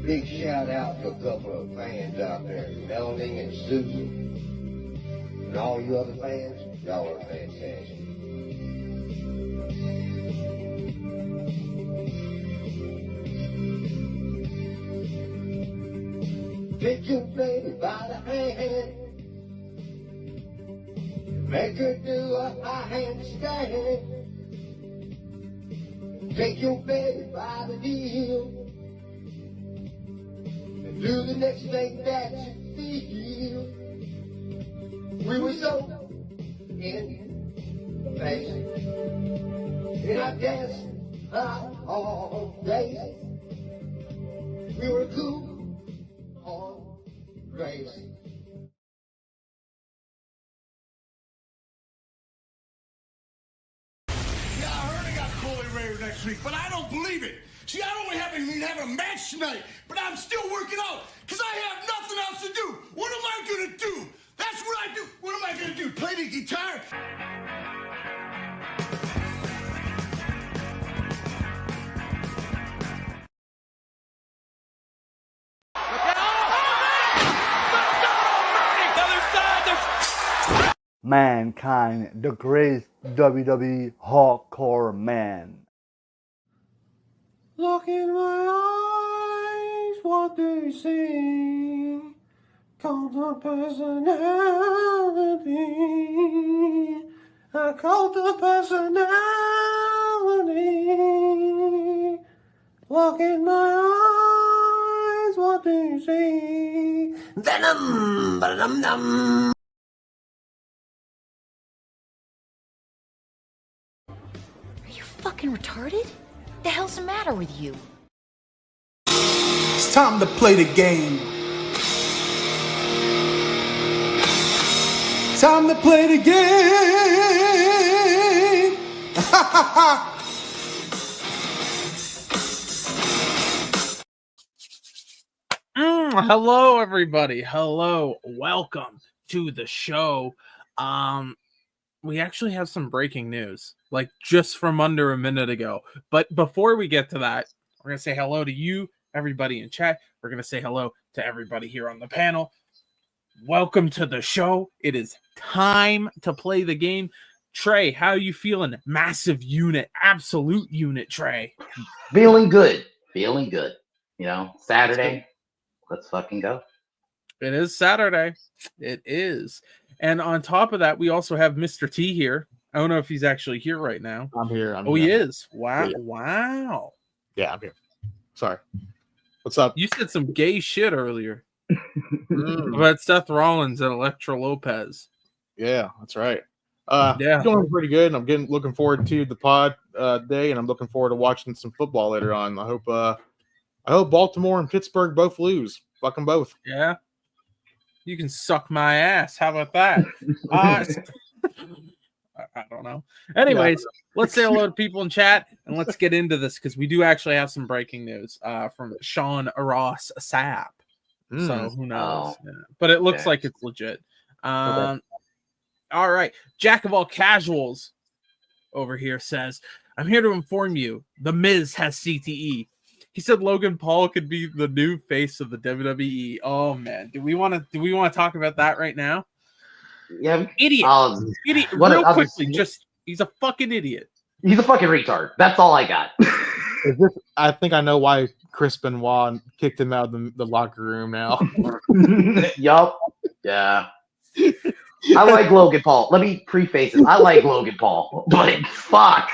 big shout out to a couple of fans out there, Melanie and Susan. And all you other fans, y'all are fantastic. Take your baby by the hand, make her do a high handstand. Take your baby by the heel and do the next thing that you feel. We were so impatient, and I danced all day. We were cool on grace. Next week, but I don't believe it. See, I don't happen to have a match tonight, but I'm still working out because I have nothing else to do. What am I gonna do? That's what I do. What am I gonna do? Play the guitar? Mankind, the great WWE hardcore man. Look in my eyes, what do you see? Cult of personality. A cult of personality. Look in my eyes, what do you see? Venom, ba-dum-dum. Fucking retarded? The hell's the matter with you? It's time to play the game. Time to play the game. Hello, everybody. Hello. Welcome to the show. We actually have some breaking news, like just from under a minute ago. But before we get to that, we're going to say hello to you, everybody in chat. We're going to say hello to everybody here on the panel. Welcome to the show. It is time to play the game. Trey, how are you feeling? Massive unit, absolute unit, Trey. Feeling good. Feeling good. You know, Saturday. Let's fucking go. It is Saturday. It is. And on top of that, we also have Mr. T here. I don't know if he's actually here right now. I'm here. He is. Wow. Yeah. Wow. Yeah, I'm here. Sorry. What's up? You said some gay shit earlier about Seth Rollins and Elektra Lopez. Yeah, that's right. Yeah. Doing pretty good. I'm looking forward to the pod day, and I'm looking forward to watching some football later on. I hope Baltimore and Pittsburgh both lose. Fuck them both. Yeah. You can suck my ass. How about that? I don't know. Anyways, let's say hello to people in chat and let's get into this because we do actually have some breaking news from Sean Ross Sapp. So who knows? Yeah. But it looks like it's legit. All right. Jack of all casuals over here says, I'm here to inform you The Miz has CTE. He said Logan Paul could be the new face of the WWE. Oh man, do we want to talk about that right now? Yeah, idiot. Idiot. Real quickly, he's a fucking idiot. He's a fucking retard. That's all I got. I think I know why Chris Benoit kicked him out of the locker room now. Yup. Yeah. I like Logan Paul. Let me preface it. I like Logan Paul, but fuck,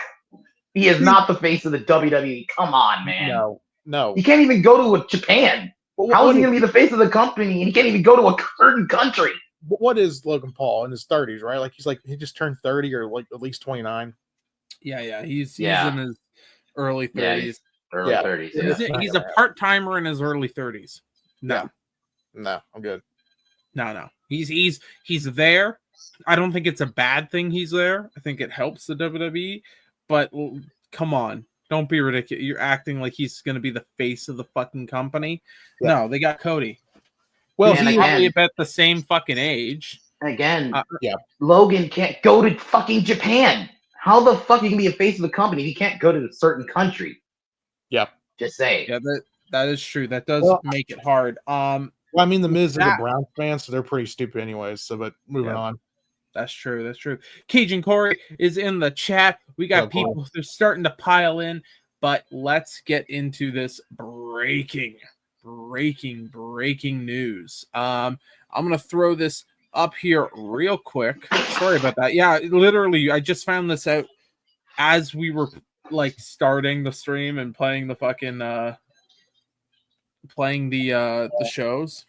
he is not the face of the WWE. Come on, man. No. He can't even go to Japan. How is he going to be the face of the company and he can't even go to a certain country? What is Logan Paul in his 30s, right? He just turned 30 or like at least 29. Yeah. He's in his early 30s. Early 30s. Yeah. He's a part-timer in his early 30s. No, I'm good. No. He's there. I don't think it's a bad thing he's there. I think it helps the WWE. But come on. Don't be ridiculous. You're acting like he's going to be the face of the fucking company. Yeah. No, they got Cody. Well, he's probably about the same fucking age. Again, Logan can't go to fucking Japan. How the fuck you can be a face of the company if you can't go to a certain country? Yep. Just say. Yeah, That is true. That does Well, make it hard. Well, I mean, the Miz is a that- Browns fan, so they're pretty stupid anyways. So, but moving Yeah. on. That's true. That's true. Cajun Corey is in the chat. We got Oh, cool. people, they're starting to pile in, but let's get into this breaking news. I'm gonna throw this up here real quick. Sorry about that. Yeah, literally, I just found this out as we were like starting the stream and playing the fucking playing the shows.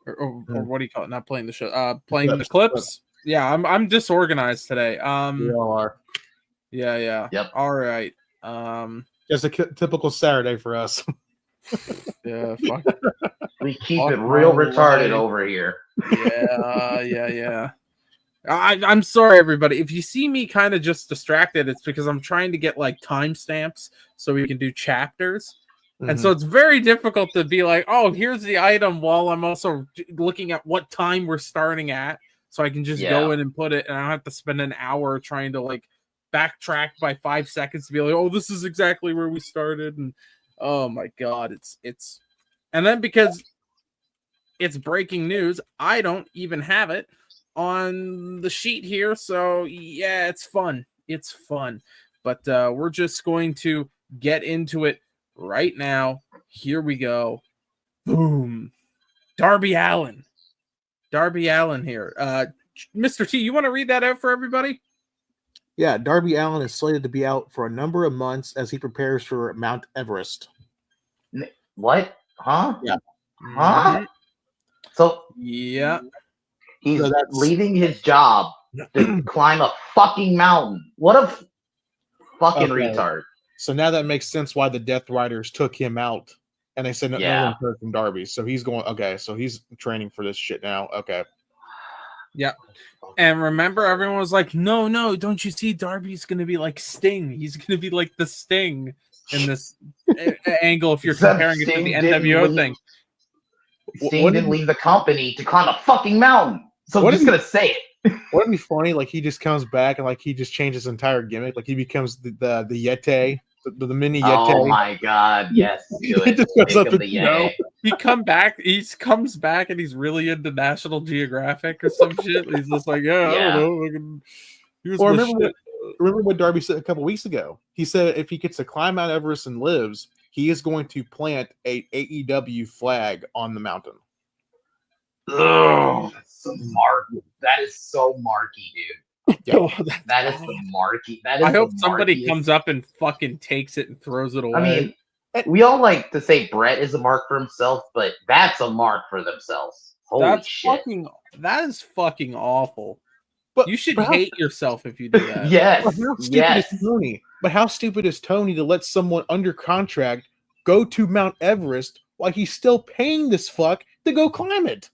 Or what do you call it? Not playing the show, playing the clips. Yeah, I'm disorganized today. We all are. Yeah. Yep. All right. Just a typical Saturday for us. Yeah. Fuck. We keep Fuck it real my retarded life. over here. Yeah. I'm sorry, everybody. If you see me kind of just distracted, it's because I'm trying to get like timestamps so we can do chapters. And so it's very difficult to be like, oh, here's the item while I'm also looking at what time we're starting at. So I can just go in and put it, and I don't have to spend an hour trying to like backtrack by 5 seconds to be like, oh, this is exactly where we started. And oh my God, it's and then because it's breaking news, I don't even have it on the sheet here. So yeah, it's fun. It's fun. But we're just going to get into it right now. Here we go. Boom. Darby Allin here. Mr. T, you want to read that out for everybody? Yeah, Darby Allin is slated to be out for a number of months as he prepares for Mount Everest. What? Huh? Yeah. Huh? So Yeah. he's So that's- leaving his job to climb a fucking mountain. What a fucking Okay. retard. So now that makes sense why the Death Riders took him out, and they said no one heard from Darby. So he's going. Okay, so he's training for this shit now. Okay. Yeah. And remember, everyone was like, no, don't you see Darby's going to be like Sting? He's going to be like the Sting in this angle if you're Except comparing it to Sting the didn't NWO leave- thing. Sting What didn't did- leave the company to climb a fucking mountain. So What I'm just did- gonna say it. Wouldn't it be funny? Like he just comes back and like he just changes his entire gimmick. Like he becomes the Yeti, the mini Yeti. Oh my god, yes. Do He it. just goes Make up him and the no. Yeti. He comes back and he's really into National Geographic or some shit. He's just like, I Yeah. don't know. Fucking, here's Or my remember shit. what Darby said a couple weeks ago? He said if he gets to climb Mount Everest and lives, he is going to plant a AEW flag on the mountain. Ugh, that's so marky. That is so marky, dude. Oh, That is the marky. That is I hope the somebody markiest- comes up and fucking takes it and throws it away. I mean, we all like to say Brett is a mark for himself, but that's a mark for themselves. Holy that's shit. that is fucking awful. But You should but how- hate yourself if you do that. Yes. But how stupid Yes. is Tony? But how stupid is Tony to let someone under contract go to Mount Everest while he's still paying this fuck to go climb it?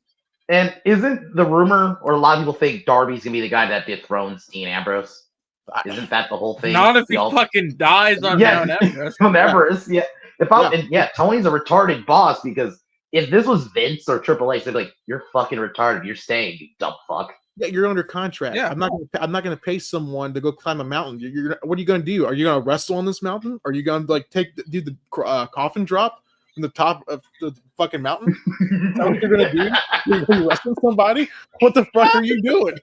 And isn't the rumor, or a lot of people think Darby's gonna be the guy that dethrones Dean Ambrose? Isn't that the whole thing? Not if he Y'all- fucking dies on Yeah. Mount Everest. Mount Everest, yeah. If I, Yeah. And yeah, Tony's a retarded boss because if this was Vince or Triple H, they'd be like, "You're fucking retarded. You're staying, you dumb fuck." Yeah, you're under contract. Yeah. I'm not gonna pay someone to go climb a mountain. What are you gonna do? Are you gonna wrestle on this mountain? Are you gonna like do the coffin drop from the top of the fucking mountain? Is that what you're gonna do? You're gonna wrestle somebody? What the fuck are you doing?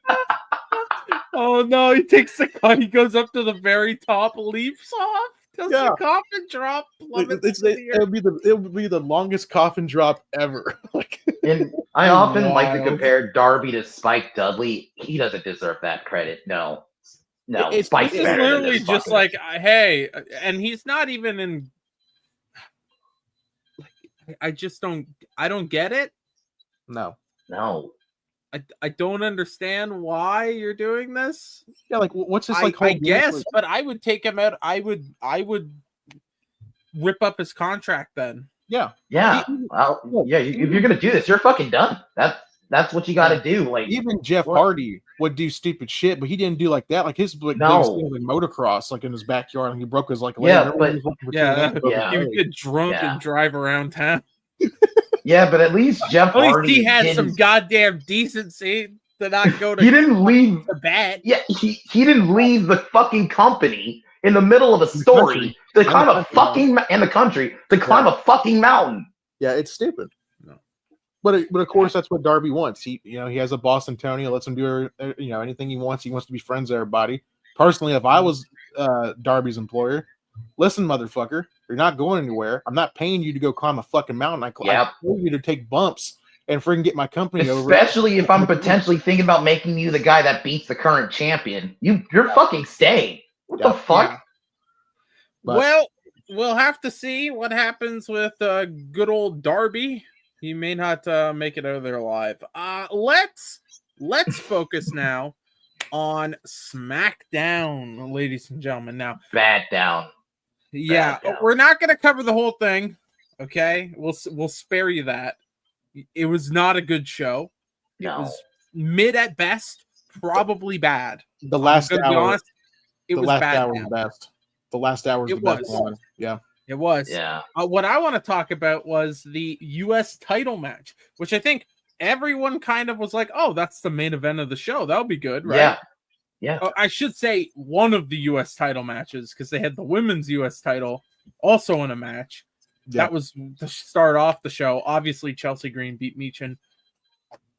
Oh no, he takes the cut. He goes up to the very top, leaps off, does Yeah. the coffin drop, plummets It's, into the air. it would be the longest coffin drop ever. Like, And I often like to Wild. compare Darby to Spike Dudley. He doesn't deserve that credit. No, It's- Spike's This is better than literally this just fucker. like, hey, and he's not even in. I just don't. I don't get it. no. No. I don't understand why you're doing this. Yeah, like what's this I like? whole gimmick guess, with- but I would take him out. I would rip up his contract then. yeah. Yeah. Well, yeah. If you're gonna do this, you're fucking done. That's what you got to do. Like, Even Jeff What? Hardy would do stupid shit, but he didn't do like that. Like his like, No. biggest thing was like motocross, like in his backyard, and he broke his like leg. Yeah, Remember but- when he was looking for Yeah, TNA, he broke his yeah. He would leg? get drunk Yeah. and drive around town. yeah, but at least Jeff At least Hardy he had didn't- some goddamn decency to not go to He didn't leave. the bat. Yeah, he didn't leave the fucking company. in the middle of a story to climb a fucking in the country to climb a fucking mountain. Yeah, it's stupid. No. But of course, that's what Darby wants. He has a boss in Tony. Lets him do anything he wants. He wants to be friends with everybody. Personally, if I was Darby's employer, listen, motherfucker, you're not going anywhere. I'm not paying you to go climb a fucking mountain. I pay you to take bumps and freaking get my company over. Especially if I'm potentially thinking about making you the guy that beats the current champion. You're fucking staying. What the fuck? Yeah. Well, we'll have to see what happens with good old Darby. He may not make it out of there alive. Let's focus now on SmackDown, ladies and gentlemen. Now, bad down. Yeah, we're not going to cover the whole thing. Okay, we'll spare you that. It was not a good show. No. It was mid at best, probably bad. The last hour, honest, it was bad. Was best. The last hour was the best one. Yeah. It was. Yeah. What I want to talk about was the U.S. title match, which I think everyone kind of was like, oh, that's the main event of the show. That'll be good, right? Yeah. Yeah. I should say one of the U.S. title matches because they had the women's U.S. title also in a match. Yeah. That was to start off the show. Obviously, Chelsea Green beat Meechin.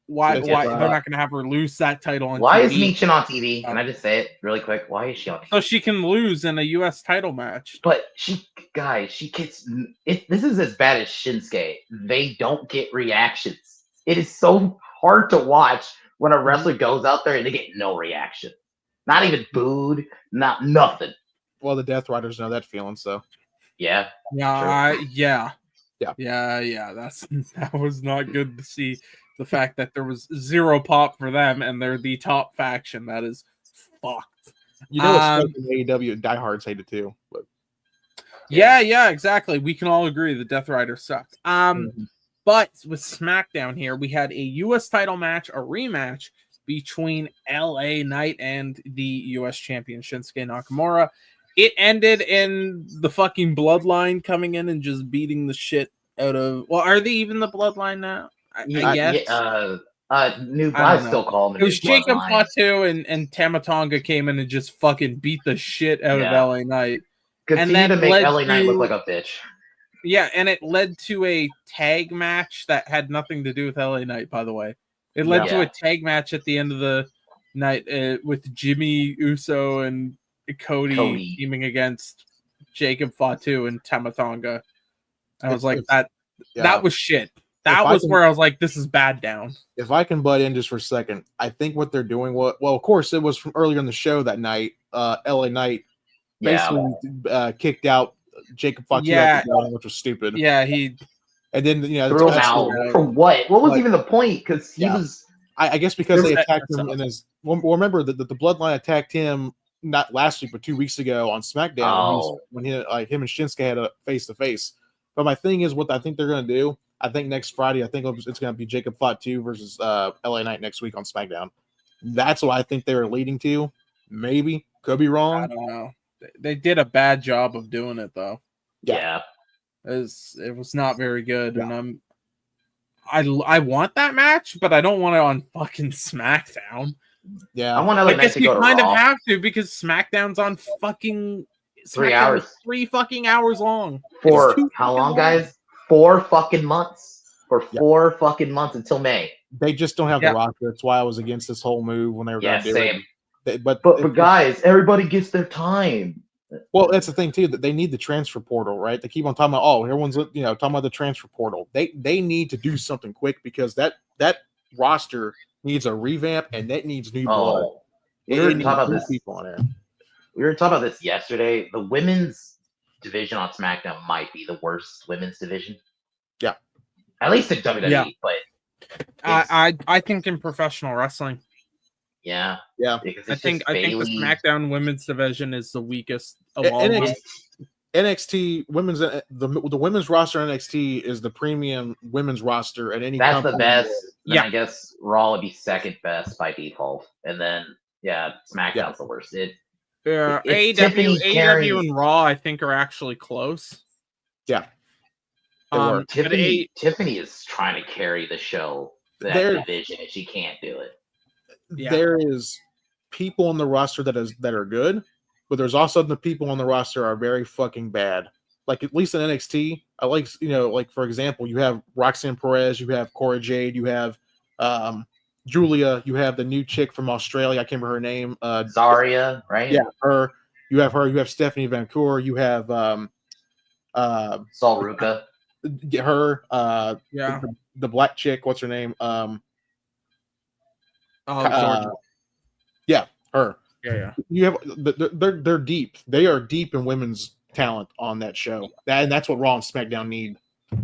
Why they're not going to have her lose that title on Why TV? Is Meechin on TV? Can I just say it really quick? Why is she on TV? So she can lose in a U.S. title match. But she gets it. This is as bad as Shinsuke. They don't get reactions. It is so hard to watch when a wrestler goes out there and they get no reaction. Not even booed, nothing. Well, the Death Riders know that feeling, so. Yeah. Yeah. That was not good to see. The fact that there was zero pop for them and they're the top faction, that is fucked. You know, it's AEW diehards hate it too. But yeah, exactly. We can all agree the Death Rider sucked. But with SmackDown here, we had a U.S. title match, a rematch between LA Knight and the U.S. champion Shinsuke Nakamura. It ended in the fucking Bloodline coming in and just beating the shit out of. Well, are they even the Bloodline now? I guess. I still call them. It was Jacob Fatu and Tamatonga came in and just fucking beat the shit out of LA Knight. Continue to make LA Knight look like a bitch. Yeah, and it led to a tag match that had nothing to do with LA Knight, by the way. It led to a tag match at the end of the night with Jimmy Uso and Cody teaming against Jacob Fatu and Tamatonga. I was like, that was shit. That was where I was like, this is bad down. If I can butt in just for a second, I think what they're doing, well, of course, it was from earlier in the show that night. LA Knight basically kicked out Jacob Fatu, which was stupid. Yeah, and then threw him out for what? What was even the point? Because he was. I guess because they attacked him in his. Well, remember that the Bloodline attacked him not last week but 2 weeks ago on SmackDown when him and Shinsuke had a face to face. But my thing is, what I think they're going to do. I think next Friday, it's going to be Jacob Fatu versus LA Knight next week on SmackDown. That's what I think they were leading to. Maybe. Could be wrong. I don't know. They did a bad job of doing it, though. Yeah. It was not very good. Yeah. And I want that match, but I don't want it on fucking SmackDown. Yeah. I want LA Knight to go to Raw. You kind of have to because SmackDown's on fucking 3 hours. 3 fucking hours long. For how long, guys? 4 fucking months. For 4 fucking months until May. They just don't have the roster. That's why I was against this whole move when they were going to do it. But guys, everybody gets their time. Well, that's the thing too, that they need the transfer portal, right? They keep on talking about, everyone's talking about the transfer portal. They need to do something quick because that roster needs a revamp and that needs new blood. We were talking about this. People on there. We were talking about this yesterday. The women's division on SmackDown might be the worst women's division. Yeah, at least in WWE. But I think in professional wrestling. Yeah. Because I think the SmackDown women's division is the weakest of all. NXT women's the women's roster in NXT is the premium women's roster at any. That's company. The best. Then I guess Raw would be second best by default, and then SmackDown's the worst. AEW and Raw I think are actually close. Yeah. Tiffany is trying to carry the show that division, and she can't do it. There is people on the roster that are good, but there's also the people on the roster are very fucking bad. Like at least in NXT, I like like for example, you have Roxanne Perez, you have Cora Jade, you have Julia, you have the new chick from Australia. I can't remember her name. Zarya, right? Yeah, her. You have her. You have Stephanie Vancour. You have Sol Ruka. her. Yeah. The black chick. What's her name? Jordan. Yeah, her. Yeah. You have they're deep. They are deep in women's talent on that show. And that's what Raw and SmackDown need.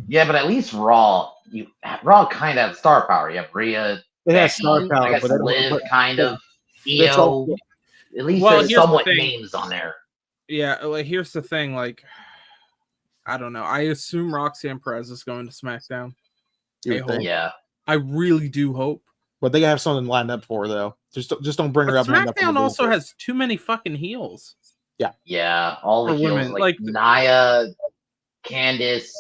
Yeah, but at least Raw kind of has star power. You have Rhea. It has Becky, star power, I guess but they don't- Liv but- kind of. That's Io. all- At least Well, there's here's the somewhat thing. names on there. Yeah, like here's the thing, like I don't know. I assume Roxanne Perez is going to SmackDown. You would I think. hope. Yeah. I really do hope. But they have something lined up for her, though. Just don't bring her But up. lined up on SmackDown the also board. has too many fucking heels. Yeah. All the For heels women, like like- Nia, Candice.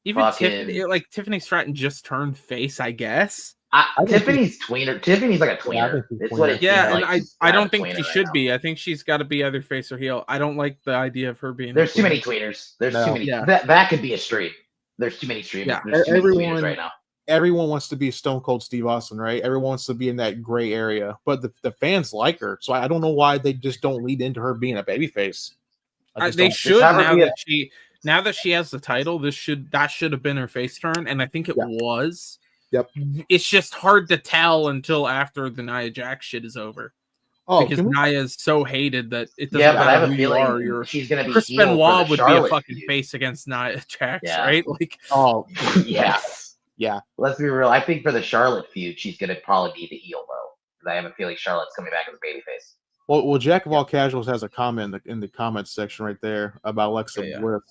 Even Fucking- Tiffany Stratton just turned face, I guess. think Tiffany's tweener. Tiffany's like a Yeah, I tweener. think she's It's tweener. what it Yeah, seems and like. She's I not don't a think tweener she right should now. be. I think she's got to be either face or heel. I don't like the idea of her being. There's a too tween. many tweeners. There's No. too many. Yeah. That could be a stream. There's too many streamers. Yeah. There's too many Everyone- tweeners right now. Everyone wants to be Stone Cold Steve Austin, right? Everyone wants to be in that gray area, but the fans like her, so I don't know why they just don't lead into her being a babyface. I just They don't- should have her now be a- that she has the title. That should have been her face turn, and I think it Yeah. was. Yep. It's just hard to tell until after the Nia Jax shit is over. Oh, Because can we- Nia is so hated that it doesn't Yeah, but I matter have who a you are. feeling You're she's gonna be Chris heel for Benoit the would be a Charlotte fucking feud. face against Nia Jax, Yeah. right? Like, oh, Yes. yeah. Let's be real. I think for the Charlotte feud, she's gonna probably be the heel though. Because I have a feeling Charlotte's coming back as a babyface. Well, Jack of all casuals has a comment in the comments section right there about Alexa Yeah. Bliss.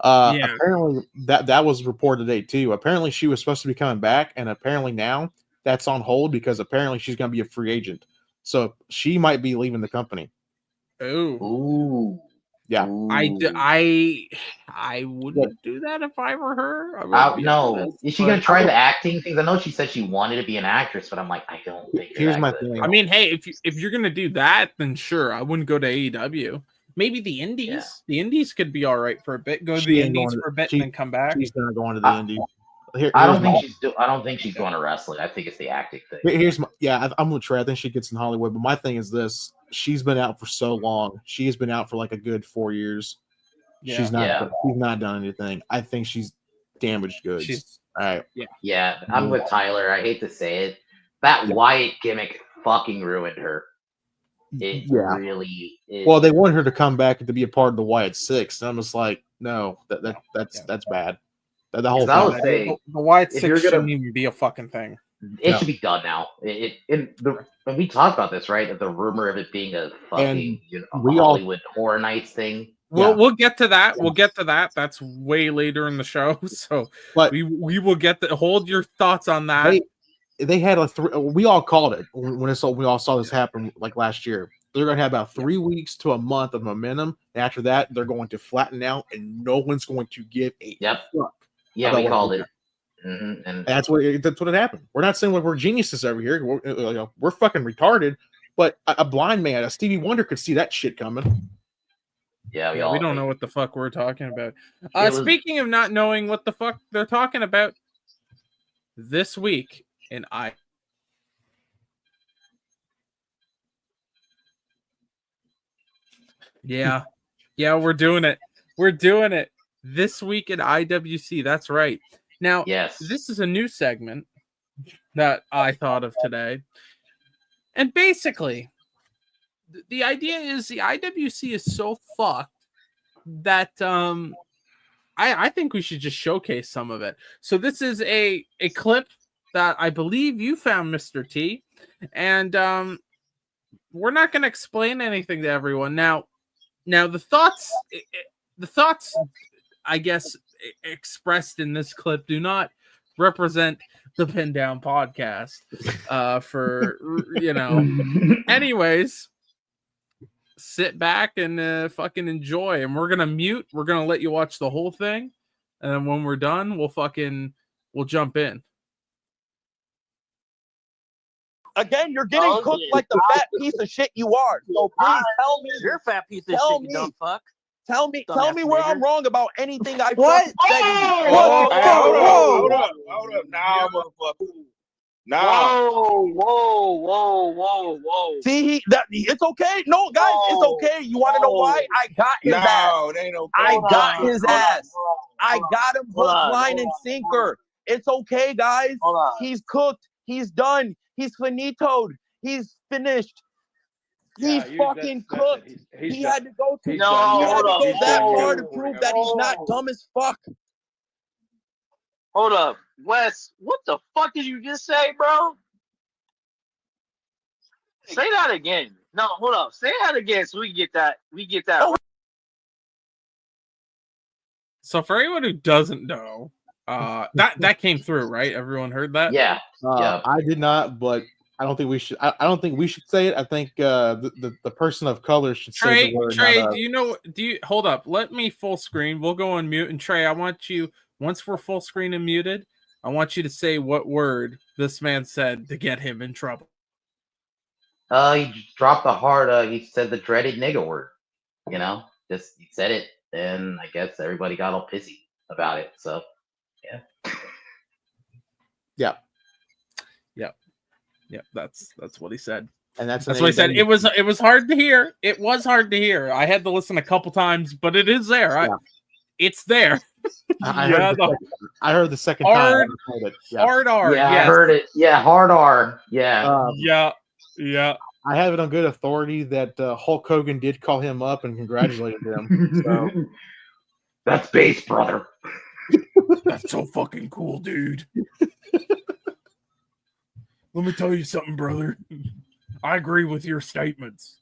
Yeah. Apparently that was reported today too. Apparently she was supposed to be coming back, and apparently now that's on hold because apparently she's going to be a free agent. So she might be leaving the company. oh, Ooh. Yeah. Ooh. I wouldn't do that if I were her. I would be No. honest, Is she but gonna try I the don't- acting things? I know she said she wanted to be an actress, but I'm like, I don't think. you're Here's that my good. thing. I mean, hey, if you're gonna do that, then sure, I wouldn't go to AEW. Maybe the Indies. Yeah. The Indies could be all right for a bit. Go to She the ain't Indies going to- for a bit she- and then come back. She's not going to the I- Indies. I Here's don't my- think she's going to wrestling. I think it's the acting thing. Here's my I'm with Trey. I think she gets in Hollywood, but my thing is this: she's been out for so long. She has been out for like a good 4 years. Yeah. She's not. Yeah. She's not done anything. I think she's damaged goods. She's All right. Yeah, I'm with Tyler. I hate to say it. That Wyatt gimmick fucking ruined her. It Yeah. really is. Well, they want her to come back to be a part of the Wyatt Six, and I'm just like, no, that's bad. The whole 'Cause I thing. would say the White if you're Six gonna- shouldn't even be a fucking thing. it No. should be done now. And we talked about this, right? The rumor of it being a fucking we all- Hollywood Horror Nights thing. We'll get to that. We'll get to that. That's way later in the show. So But we will get the hold your thoughts on that. they had we all called it when we all saw this happen like last year. They're going to have about 3 weeks to a month of momentum. And after that, they're going to flatten out, and no one's going to give a Yep. fuck. Yeah, about we what called they it. And And that's what it happened. We're not saying like we're geniuses over here. We're fucking retarded. But a blind man, a Stevie Wonder, could see that shit coming. yeah, Yeah, we don't know what the fuck we're talking about. It was- Speaking of not knowing what the fuck they're talking about, this week in yeah, we're doing it. We're doing it this week in IWC. That's right. Now, Yes. this is a new segment that I thought of today, and basically, the idea is the IWC is so fucked that I think we should just showcase some of it. So this is a clip that I believe you found, Mr. T, and we're not going to explain anything to everyone now. The thoughts, I guess, expressed in this clip do not represent the Pin Down podcast. Anyways. Sit back and fucking enjoy, and we're gonna let you watch the whole thing, and then when we're done, we'll jump in. Again, you're getting cooked like the fat piece of shit you are. So please tell me. You're a fat piece of shit, you dumb fuck. Tell me where I'm wrong about anything I What? fucking said. Hold up. Now, motherfucker. Whoa. See, it's okay. No, guys, it's okay. You want to know why? I got his ass. It ain't okay. I got his ass. I got him hook, line, and sinker. It's okay, guys. He's cooked. He's done. He's finitoed. He's finished. He's fucking cooked. He had to go to that far to prove that he's not dumb as fuck. Hold up. Wes, what the fuck did you just say, bro? Say that again. No, hold up. Say that again so we get that. So for anyone who doesn't know, that came through, right? Everyone heard that? Yeah. I did not, but I don't think we should. I don't think we should say it. I think the person of color should say the word. Trey, do you hold up? Let me full screen. We'll go on mute. And Trey, I want you, once we're full screen and muted, I want you to say what word this man said to get him in trouble. He dropped the hard. He said the dreaded nigga word. You know, just he said it, and I guess everybody got all pissy about it. So, yeah. Yeah, that's what he said. And that's what he said. It was hard to hear. It was hard to hear. I had to listen a couple times, but it is there. It's there. I heard the second hard, time. Hard R. Yeah, yes. I heard it. Yeah, hard R. Yeah. Yeah. I have it on good authority that Hulk Hogan did call him up and congratulated him. So. That's bass, brother. That's so fucking cool, dude. Let me tell you something, brother. I agree with your statements.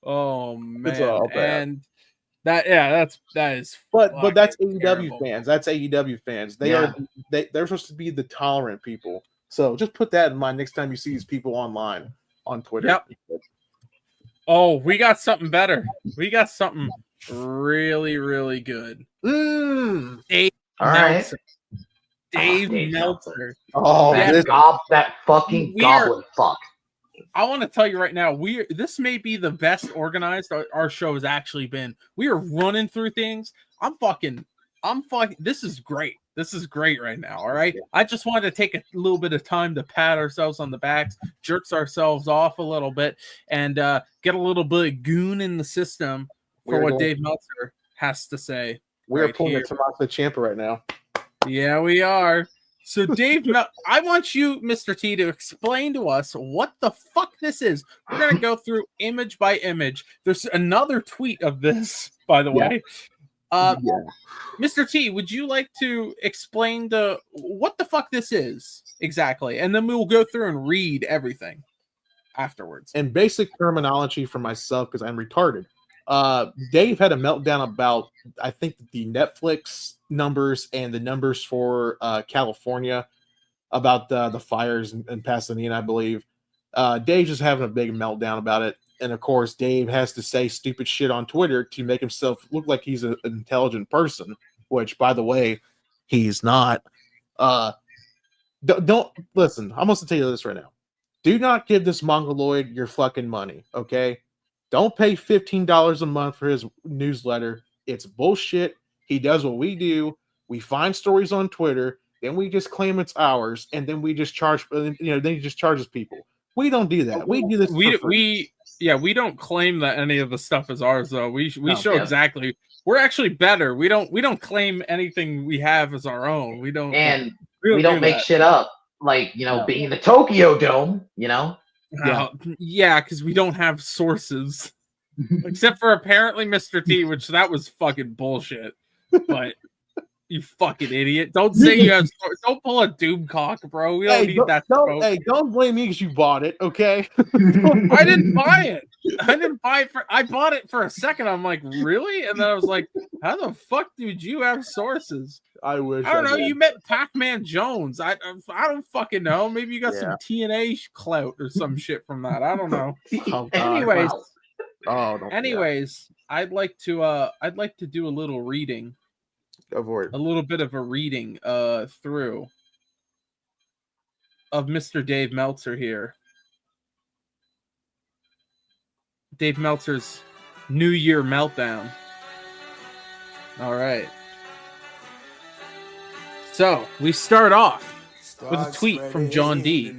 Oh man, and that is. But that's AEW terrible. fans. That's AEW fans. They're supposed to be the tolerant people. So just put that in mind next time you see these people online on Twitter. Yep. Oh, we got something better. We got something really, really good. Dave Meltzer. Dave Meltzer. Oh, that fucking goblin fuck. I want to tell you right now, this may be the best organized our show has actually been. We are running through things. I'm fucking. This is great. This is great right now. All right. I just wanted to take a little bit of time to pat ourselves on the backs, jerks ourselves off a little bit, and get a little bit of goon in the system for what Dave Meltzer has to say. We're pulling the Tommaso Ciampa right now. Yeah, we are. So, Dave, I want you, Mr. T, to explain to us what the fuck this is. We're going to go through image by image. There's another tweet of this, by the way. Mr. T, would you like to explain what the fuck this is exactly? And then we will go through and read everything afterwards. And basic terminology for myself, because I'm retarded. Dave had a meltdown about, I think, the Netflix numbers and the numbers for California about the fires in Pasadena, I believe. Dave's just having a big meltdown about it. And of course, Dave has to say stupid shit on Twitter to make himself look like he's an intelligent person, which, by the way, he's not. Don't listen. I'm going to tell you this right now. Do not give this Mongoloid your fucking money, okay? Don't pay $15 a month for his newsletter. It's bullshit. He does what we do. We find stories on Twitter, then we just claim it's ours, and then we just charge. Then he just charges people. We don't do that. We do this. We don't claim that any of the stuff is ours, though. We show exactly. We're actually better. We don't claim anything we have as our own. We don't. And we don't make shit up. Like being the Tokyo Dome. Yeah, because we don't have sources, except for apparently Mr. T, which that was fucking bullshit. But you fucking idiot! Don't say you have. Don't pull a Doomcock, bro. We don't need that. Don't blame me because you bought it. Okay. I didn't buy it. I bought it for a second. I'm like, really? And then I was like, how the fuck did you have sources? I wish. I don't know. You met Pac-Man Jones. I don't fucking know. Maybe you got some TNA clout or some shit from that. I don't know. Anyways, I'd like to do a little reading. Go for it. A little bit of a reading through. of Mr. Dave Meltzer here. Dave Meltzer's New Year meltdown. All right. So we start off with a tweet from John D.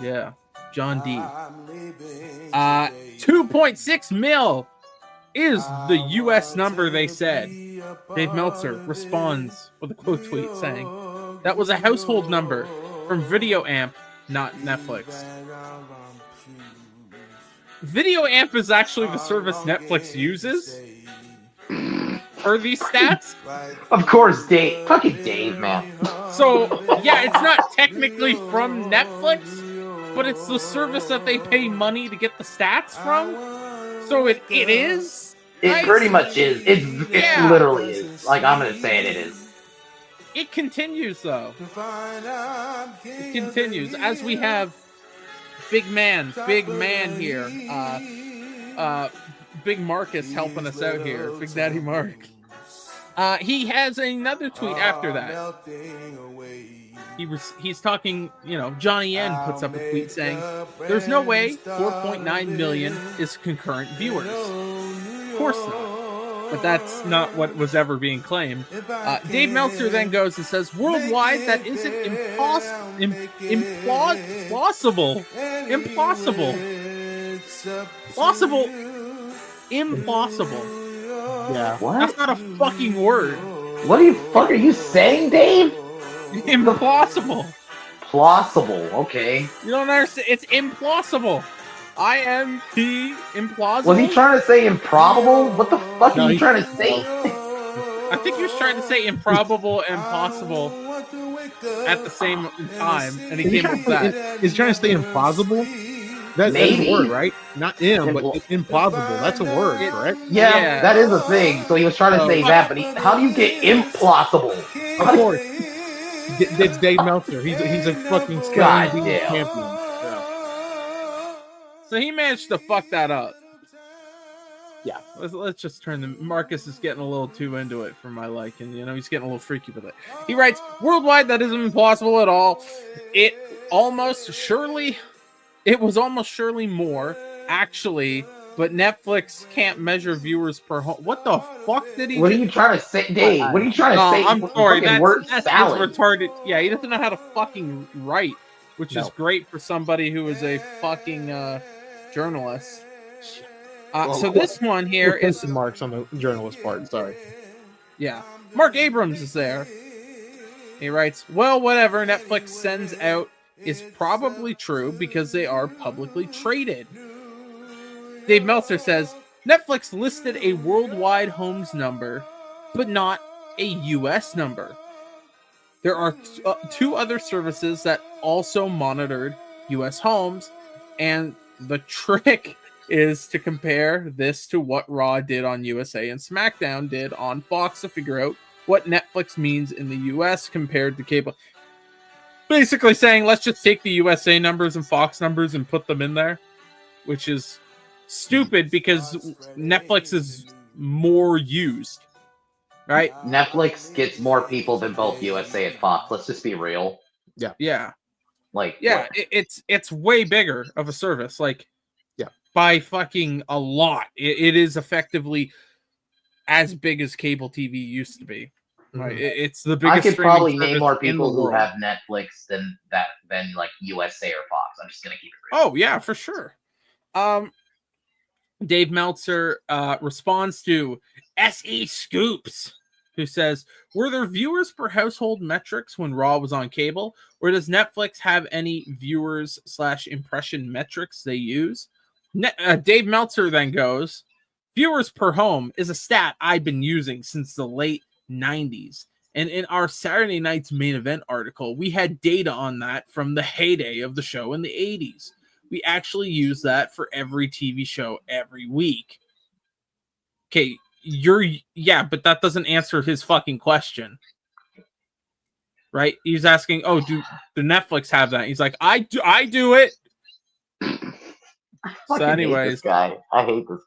Yeah, John D. 2.6 mil is the U.S. number they said. Dave Meltzer responds with a quote tweet saying, "That was a household number from Video Amp, not Netflix." Video Amp is actually the service Netflix uses for these stats. Of course, Dave. Fucking Dave, man. So, yeah, it's not technically from Netflix, but it's the service that they pay money to get the stats from. So it is. It right? pretty much is. It literally is. Like, I'm going to say it is. It continues, though. It continues. As we have big man here. Big Marcus helping us out here. Big Daddy Mark. He has another tweet after that. He's talking, Johnny N puts up a tweet saying, "There's no way 4.9 million is concurrent viewers." Of course not. But that's not what was ever being claimed. Dave Meltzer then goes and says, "Worldwide, that isn't implausible. Impossible. Yeah. What? That's not a fucking word. What the fuck are you saying, Dave? Implausible. Plausible. Okay. You don't understand. It's implausible. IMP implausible. Was he trying to say improbable? What the fuck are you trying to say? I think he was trying to say improbable and possible at the same time, and he came up with that. Is he trying to say implausible? That's a word, right? Not but it's implausible. That's a word, correct? Yeah, that is a thing. So he was trying to say that, but how do you get implausible? Of course. It's Dave Meltzer. He's a fucking champion. Yeah. So he managed to fuck that up. Yeah. Let's just turn the... Marcus is getting a little too into it for my liking. He's getting a little freaky with it. He writes, "Worldwide, that isn't impossible at all. It was almost surely more, actually, but Netflix can't measure viewers per home." What the fuck did he What are you trying to say, Dave? What are you trying to say? I'm sorry. That's salad. retarded. Yeah, he doesn't know how to fucking write, which is great for somebody who is a fucking journalist. So this one here is some marks on the journalist part. Sorry. Yeah. Mark Abrams is there. He writes, "Well, whatever Netflix sends out is probably true because they are publicly traded." Dave Meltzer says, "Netflix listed a worldwide homes number, but not a U.S. number. There are two other services that also monitored U.S. homes, and the trick is to compare this to what Raw did on USA and SmackDown did on Fox to figure out what Netflix means in the U.S. compared to cable." Basically saying, let's just take the USA numbers and Fox numbers and put them in there, which is stupid because Netflix is more used, right? Netflix gets more people than both USA and Fox. Let's just be real. Yeah. Yeah. Like, yeah, it's way bigger of a service. Like, yeah, by fucking a lot. It is effectively as big as cable TV used to be. Right? It's the biggest. I could probably name service more in people the who world. have Netflix than like USA or Fox. I'm just gonna keep it real. Oh yeah, for sure. Dave Meltzer responds to SE Scoops, who says, "Were there viewers per household metrics when Raw was on cable, or does Netflix have any viewers / impression metrics they use?" Dave Meltzer then goes, "Viewers per home is a stat I've been using since the late 90s. And in our Saturday night's main event article, we had data on that from the heyday of the show in the 80s. We actually use that for every TV show every week." Okay, but that doesn't answer his fucking question. Right? He's asking, "Oh, do Netflix have that?" He's like, I do it. So anyways, I hate this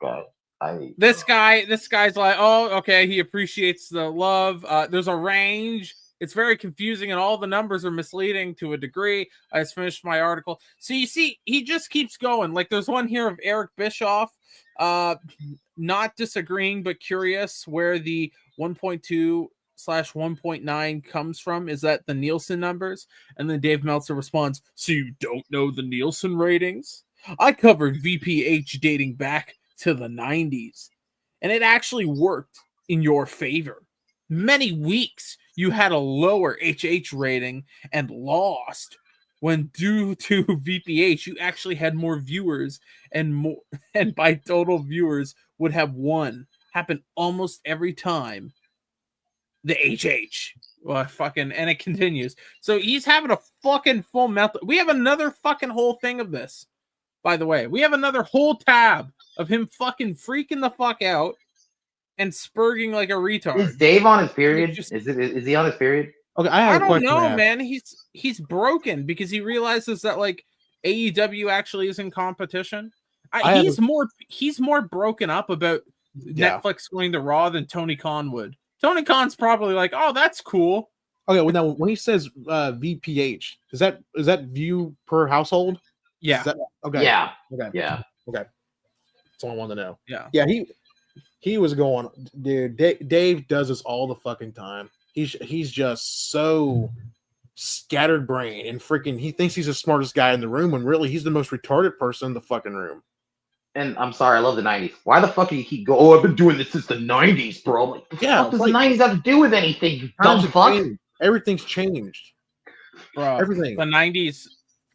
guy. This guy's like, "Oh, okay, he appreciates the love. There's a range It's very confusing, and all the numbers are misleading to a degree. I just finished my article. So you see, he just keeps going. Like there's one here of Eric Bischoff, not disagreeing but curious where the 1.2/1.9 comes from. Is that the Nielsen numbers? And then Dave Meltzer responds, "So you don't know the Nielsen ratings? I covered VPH dating back to the 90s, and it actually worked in your favor. Many weeks you had a lower HH rating and lost when due to VPH you actually had more viewers and by total viewers would have won. Happened almost every time. The HH." Well, fucking, and it continues. So he's having a fucking full melt. We have another fucking whole thing of this. By the way, we have another whole tab of him fucking freaking the fuck out and spurging like a retard. Is Dave on his period? Is he on his period? Okay, I don't know, man. He's broken because he realizes that like AEW actually is in competition. He's more broken up about Netflix going to Raw than Tony Khan would. Tony Khan's probably like, "Oh, that's cool." Okay, well now when he says VPH, is that view per household? Yeah. Okay. Yeah. Okay. Yeah. Okay. That's all I wanted to know. Yeah. Yeah. He was going, dude. Dave does this all the fucking time. He's just so scattered brain and freaking. He thinks he's the smartest guy in the room when really he's the most retarded person in the fucking room. And I'm sorry, I love the 90s. Why the fuck do you keep going? Oh, I've been doing this since the 90s, bro. I'm like, what the fuck does the 90s have to do with anything, you dumb fuck? Everything's changed. Bro, everything. The 90s,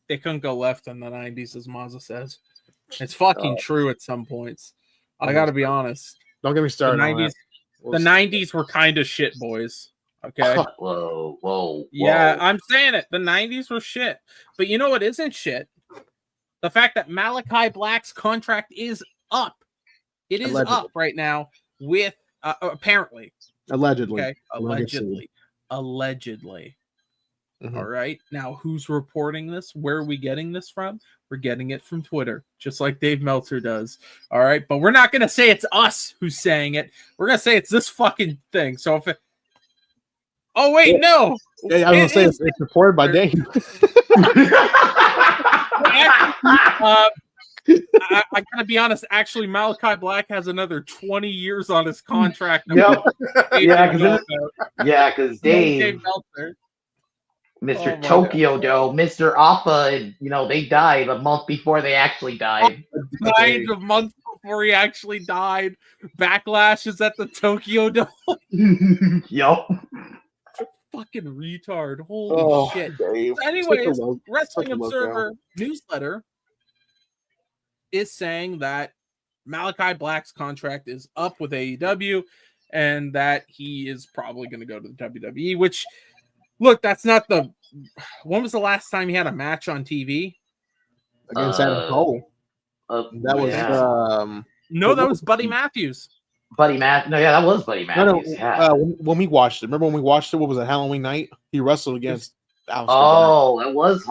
they couldn't go left in the 90s, as Mazza says. It's fucking true at some points. I gotta be honest. Don't get me started. The 90s were kind of shit, boys. Okay. Whoa. Yeah, I'm saying it. The 90s were shit. But you know what isn't shit? The fact that Malachi Black's contract is up. It is up right now with apparently. Allegedly. Okay. Allegedly. Mm-hmm. All right. Now, who's reporting this? Where are we getting this from? We're getting it from Twitter, just like Dave Meltzer does. All right. But we're not going to say it's us who's saying it. We're going to say it's this fucking thing. So if it. Oh, wait, no. Yeah, I was going to say it's reported by Dave. I gotta be honest. Actually, Malachi Black has another 20 years on his contract. Yep. Because Dave Meltzer. Mr. Tokyo Doe, Mr. Alpha, and they died a month before they actually died. Died a month before he actually died. Backlash is at the Tokyo Dome. Yup. Fucking retard. Holy shit. Dave. Anyways, Wrestling Observer newsletter is saying that Malachi Black's contract is up with AEW and that he is probably going to go to the WWE, which, look, that's not the... When was the last time he had a match on TV? Against Adam Cole. That was... No, that was Buddy Matthews. No, that was Buddy Matthews. When we watched it, remember when we watched it? What was it, Halloween night? He wrestled against Alistair Black. It was.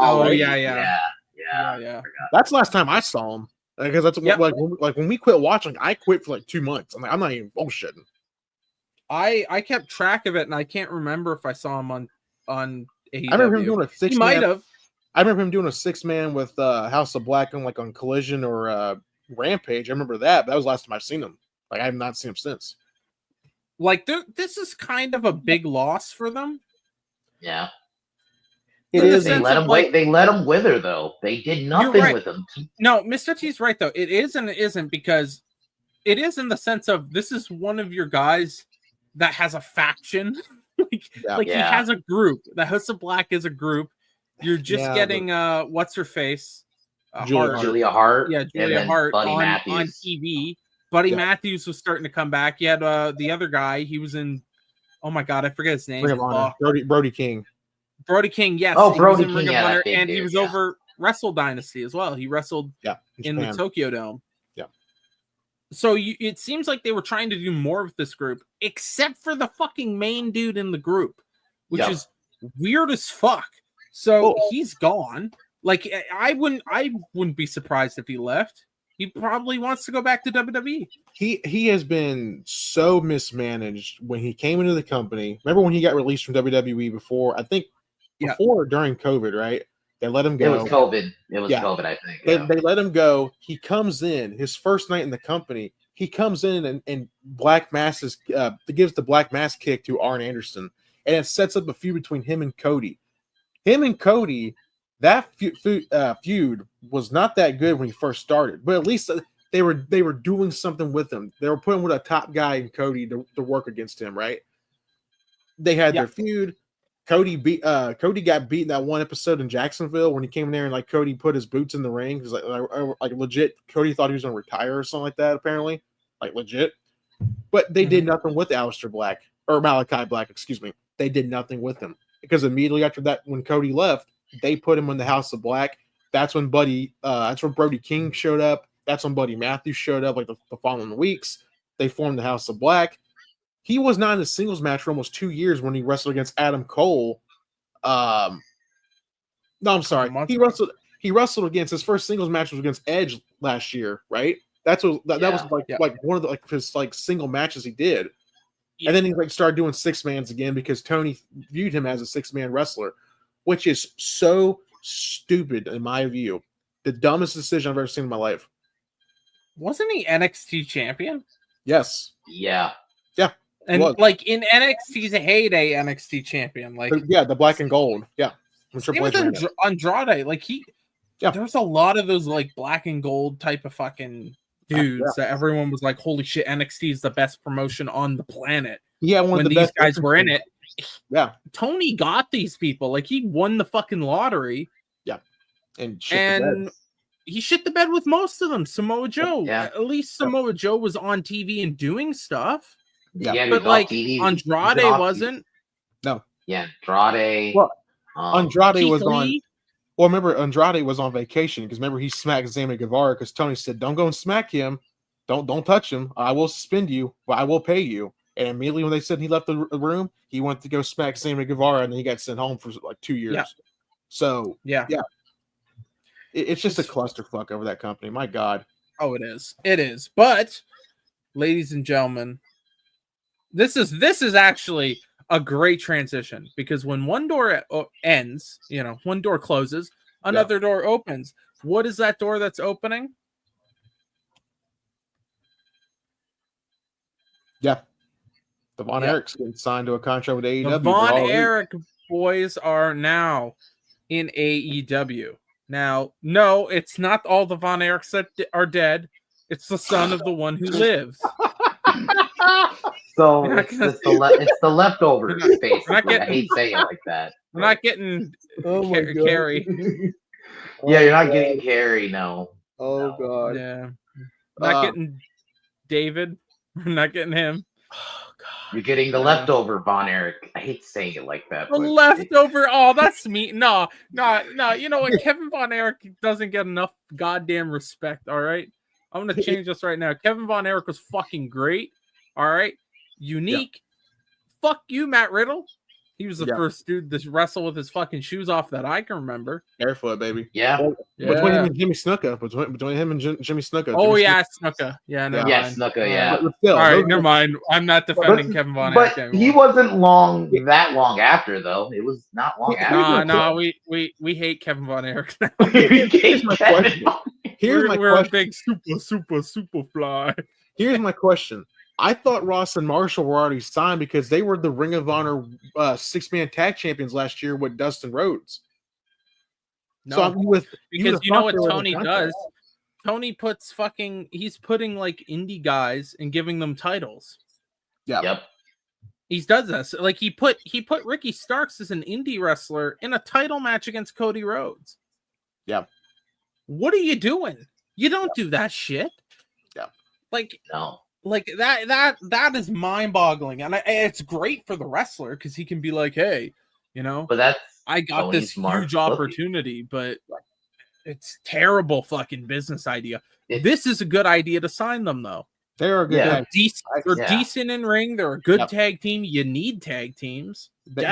Yeah. That's the last time I saw him. Because that's like when we quit watching, I quit for like 2 months. I'm not even bullshitting. I kept track of it, and I can't remember if I saw him on AEW. I remember him doing a 6-man. He might have. I remember him doing a 6-man with House of Black on Collision or Rampage. I remember that. But that was the last time I've seen him. Like, I have not seen him since. Like, this is kind of a big loss for them. Yeah. It is. They let him wait. They let him wither, though. They did nothing with him. No, Mr. T's right, though. It is and it isn't, because it is in the sense of this is one of your guys that has a faction. He has a group. The House of Black is a group. You're just getting what's her face? Julia Hart. Yeah, Julia Hart on TV. Buddy Yeah. Matthews was starting to come back. You had the other guy. He was in. Oh my god, I forget his name. Ring of Honor. Brody King. Brody King, yes. Oh, he Brody was in Ring King, of Honor, and he was over Wrestle Dynasty as well. He wrestled in the Tokyo Dome. Yeah. So it seems like they were trying to do more with this group, except for the fucking main dude in the group, which is weird as fuck. So he's gone. Like I wouldn't be surprised if he left. He probably wants to go back to WWE. He has been so mismanaged when he came into the company. Remember when he got released from WWE before? I think before or during COVID, right? They let him go. It was COVID. It was COVID, I think. They let him go. He comes in his first night in the company. He comes in and Black Masses gives the Black Mass kick to Arn Anderson, and it sets up a feud between him and Cody. Him and Cody, that feud was not that good when he first started, but at least they were doing something with him. They were putting with a top guy in Cody to work against him, right? They had their feud. Cody got beat in that one episode in Jacksonville when he came in there and like Cody put his boots in the ring. It was like legit. Cody thought he was going to retire or something like that. Apparently, like legit. But they did nothing with Aleister Black or Malachi Black. Excuse me. They did nothing with him because immediately after that, when Cody left, they put him in the House of Black. That's when Brody King showed up. That's when Buddy Matthews showed up. Like the following weeks, they formed the House of Black. He was not in a singles match for almost 2 years when he wrestled against Adam Cole. No, I'm sorry. He wrestled against his first singles match was against Edge last year, right? That was like one of the his like single matches he did. Yeah. And then he like started doing 6-mans again because Tony viewed him as a 6-man wrestler, which is so stupid in my view. The dumbest decision I've ever seen in my life. Wasn't he NXT champion? Yes. Yeah. Yeah. And like in NXT's heyday, NXT champion, like the black and gold, Same with Andrade, like there's a lot of those like black and gold type of fucking dudes that everyone was like, holy shit, NXT is the best promotion on the planet. Yeah, when these guys were in it, Tony got these people, like he won the fucking lottery, and he shit the bed with most of them. Samoa Joe, at least Samoa Joe was on TV and doing stuff. Yeah, but like Andrade wasn't. No. Yeah, Andrade. Well, Andrade was on. Well, remember Andrade was on vacation because remember he smacked Sammy Guevara because Tony said, "Don't go and smack him. Don't touch him. I will suspend you, but I will pay you." And immediately when they said he left the room, he went to go smack Sammy Guevara, and then he got sent home for like 2 years. Yeah. So it's just a clusterfuck over that company. My God. Oh, it is. It is. But, ladies and gentlemen, this is actually a great transition because when one door ends, one door closes, another door opens. What is that door that's opening? Yeah. The Von Erichs getting signed to a contract with AEW. The Von Erich boys are now in AEW. Now, no, it's not all the Von Erichs that are dead. It's the son of the one who lives. So it's the leftovers, basically. I hate saying it like that. We're not getting Carrie. Yeah, you're not getting Carrie, no. Oh, God. Yeah. Not getting David. We're not getting him. Oh, God. You're getting the leftover Von Erich. I hate saying it like that. The leftover. Oh, that's me. No. You know what? Kevin Von Erich doesn't get enough goddamn respect, all right? I'm going to change this right now. Kevin Von Erich was fucking great, all right? Unique. Fuck you, Matt Riddle. He was the first dude to wrestle with his fucking shoes off that I can remember. Barefoot, baby. Yeah. Between him and Jimmy Snuka. Between him and Jimmy Snuka. Oh, Snuka. Yeah, never mind. Snuka, yeah. All right, never mind. I'm not defending Kevin Von Erich anymore. But he wasn't that long after, though. It was not long after. No, we hate Kevin Von Erich now. We're a big super fly. Here's my question. I thought Ross and Marshall were already signed because they were the Ring of Honor 6-man tag champions last year with Dustin Rhodes. No, so because you know what Tony does? Tony he's putting like indie guys and giving them titles. Yeah. Yep. He does this. Like he put Ricky Starks as an indie wrestler in a title match against Cody Rhodes. Yeah. What are you doing? You don't do that shit. Yeah. Like no. Like that is mind-boggling, and it's great for the wrestler because he can be like, "Hey, but I got Tony's this huge opportunity, but it's terrible fucking business idea." This is a good idea to sign them, though. They're a good. They're decent in ring. They're a good tag team. You need tag teams. They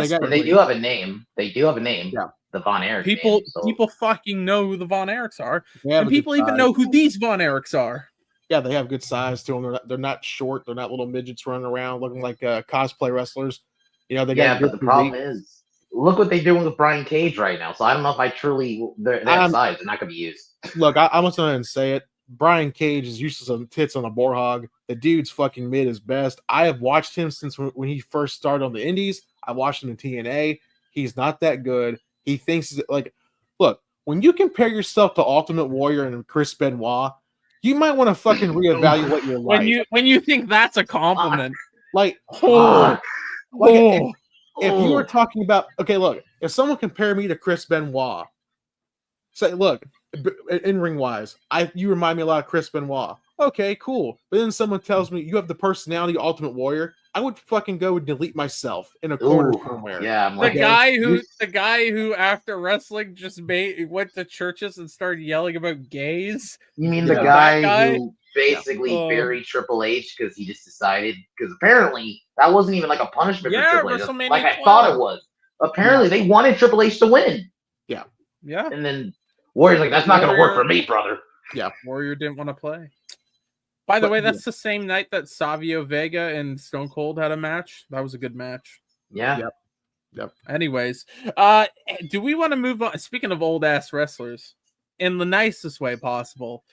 do have a name. Yeah. the Von Erich. People name, so. people fucking know who the Von Erichs are, They have and a good people even size. know who these Von Erichs are. Yeah, they have good size to them. They're not short. They're not little midgets running around looking like cosplay wrestlers. You know, they got good But the problem physique. is, look what they're doing with Brian Cage right now. So I don't know if I truly that size. They're not going to be used. Look, I'm just going to say it. Brian Cage is useless on tits on a boar hog. The dude's fucking mid his best. I have watched him since when he first started on the Indies. I watched him in TNA. He's not that good. He thinks like, look, when you compare yourself to Ultimate Warrior and Chris Benoit, you might want to fucking reevaluate your life. When you think that's a compliment, like, oh, if you were talking about, okay, look, if someone compared me to Chris Benoit, say, look, in ring wise, you remind me a lot of Chris Benoit. Okay, cool. But then someone tells me you have the personality of Ultimate Warrior, I would fucking go and delete myself in a corner somewhere. Yeah, I'm the guy who after wrestling just went to churches and started yelling about gays. You mean the guy who basically buried Triple H because he just decided? Because apparently that wasn't even like a punishment for Triple H. WrestleMania Like I 12. thought it was. Apparently they wanted Triple H to win. Yeah. And then Warrior's like, that's not going to work for me, brother. Yeah. Warrior didn't want to play. By the way, that's the same night that Savio Vega and Stone Cold had a match. That was a good match. Yeah. Yep. Anyways, do we want to move on? Speaking of old ass wrestlers, in the nicest way possible,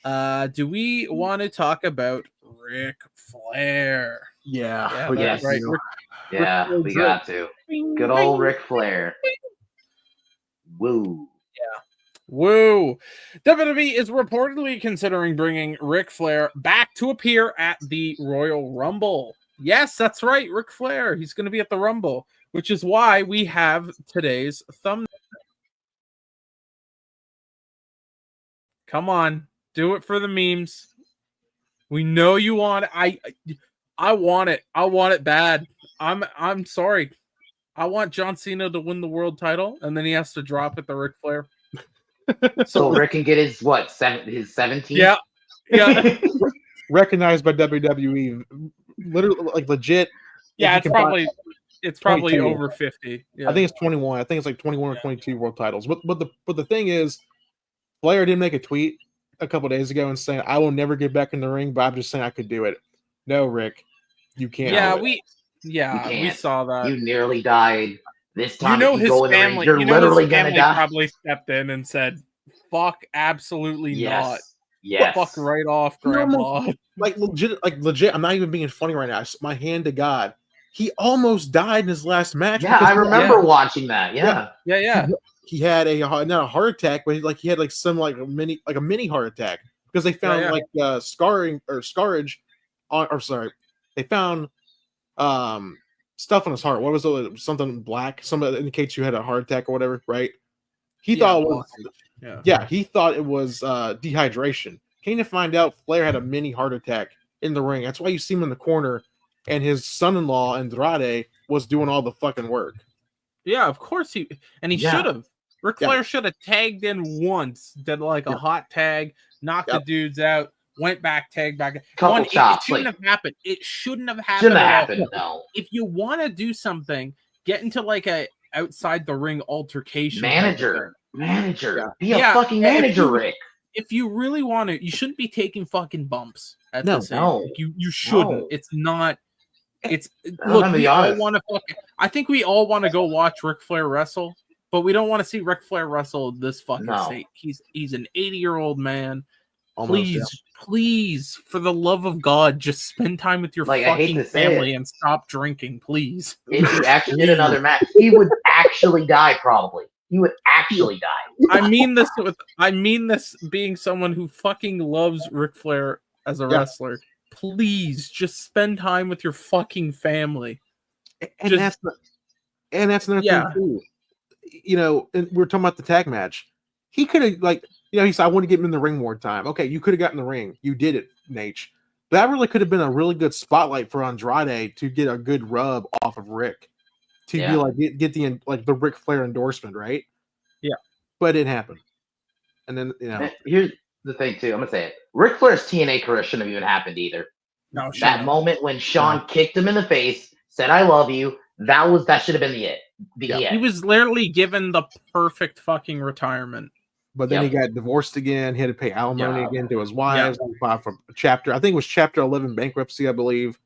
do we want to talk about Ric Flair? Yeah, we got to. Good old Ric Flair. Woo. Yeah. Woo! WWE is reportedly considering bringing Ric Flair back to appear at the Royal Rumble. Yes, that's right, Ric Flair. He's going to be at the Rumble, which is why we have today's thumbnail. Come on, do it for the memes. We know you want it. I want it. I want it bad. I'm sorry. I want John Cena to win the world title, and then he has to drop it to Ric Flair. So Rick can get his 17th? Yeah. Recognized by WWE, literally, like legit. Yeah, it's probably over 50. Yeah. I think it's 21. I think it's like 21 or 22 world titles. But the thing is, Flair did make a tweet a couple days ago and saying, "I will never get back in the ring, but I'm just saying I could do it." No, Rick, you can't. Yeah, we saw that. You nearly died. This time, his family. You're literally gonna die. Probably stepped in and said, "Fuck, absolutely not." Yes. Fuck right off, Grandpa. Like legit. I'm not even being funny right now. My hand to God, he almost died in his last match. Yeah, I remember watching that. Yeah. He had not a heart attack, but he had a mini heart attack because they found scarage on. They found stuff on his heart. What was it? Something black. Something that indicates you had a heart attack or whatever, right? He thought it was he thought it was dehydration. Came to find out Flair had a mini heart attack in the ring. That's why you see him in the corner, and his son-in-law Andrade was doing all the fucking work. Yeah, of course he should have. Ric Flair should have tagged in once, did like a hot tag, knocked the dudes out, went back, tagged back. It shouldn't have happened. It shouldn't have happened. Shouldn't have happened. No. If you want to do something, get into like a outside the ring altercation. Manager. Be a fucking manager, Rick. If you really want to, you shouldn't be taking fucking bumps at this. No. You shouldn't. No. It's not. It's look. We all want to. I think we all want to go watch Ric Flair wrestle, but we don't want to see Ric Flair wrestle this fucking state. He's an 80-year-old man. Please, for the love of God, just spend time with your fucking family and stop drinking, please. If he actually did another match, he would actually die. Probably, he would actually die. I mean this being someone who fucking loves Ric Flair as a wrestler. Please, just spend time with your fucking family. And that's another thing too. You know, and we're talking about the tag match. He could have he said, "I want to get him in the ring more time." Okay, you could have gotten in the ring. You did it, Nate. But that really could have been a really good spotlight for Andrade to get a good rub off of Rick, to be like get the Ric Flair endorsement, right? Yeah, but it didn't happen. And then here's the thing too. I'm gonna say it. Ric Flair's TNA career shouldn't have even happened either. No, that moment when Shawn kicked him in the face, said "I love you," that should have been the it. He was literally given the perfect fucking retirement. But then he got divorced again. He had to pay alimony again to his wives. He filed for chapter. I think it was Chapter 11 bankruptcy, I believe.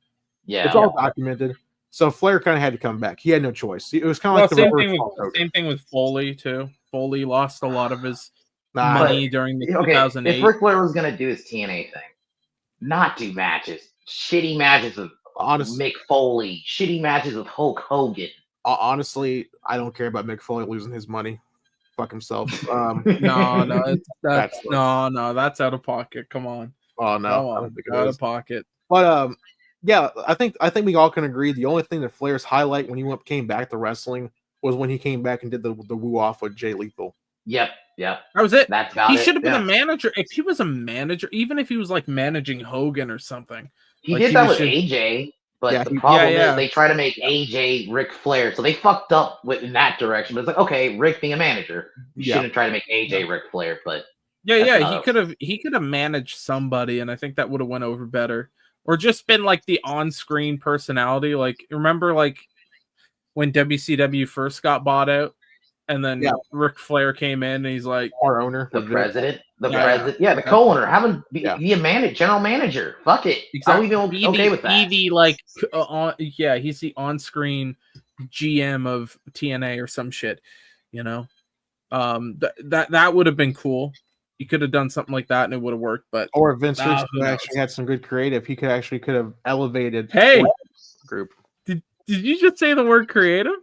Yeah, it's all documented. So Flair kind of had to come back. He had no choice. It was kind of like the same thing with Foley too. Foley lost a lot of his money during the 2008. If Ric Flair was gonna do his TNA thing, not do matches, shitty matches with Mick Foley, shitty matches with Hulk Hogan. Honestly, I don't care about Mick Foley losing his money. Fuck himself. No, that's out of pocket. Come on. Oh no, Come on. I don't think it Out is. of pocket. But yeah, I think we all can agree. The only thing that Flair's highlight when he came back to wrestling was when he came back and did the woo off with Jay Lethal. Yep. That was it. That's about he it. should have been a manager. If he was a manager, even if he was like managing Hogan or something. He did that with AJ, but the problem is they try to make AJ Ric Flair, so they fucked up in that direction. But it's like, okay, Rick being a manager, you shouldn't try to make AJ Ric Flair, but he could have managed somebody, and I think that would have went over better. Or just been like the on-screen personality. Like, remember like when WCW first got bought out, and then Ric Flair came in, and he's like our owner, the president, the co-owner, have him be a general manager. Fuck it, exactly. I'll be okay with that. He's the on-screen GM of TNA or some shit. You know, that would have been cool. He could have done something like that and it would have worked, but or Vince actually had some good creative. He could have elevated. Hey, group. Did you just say the word creative?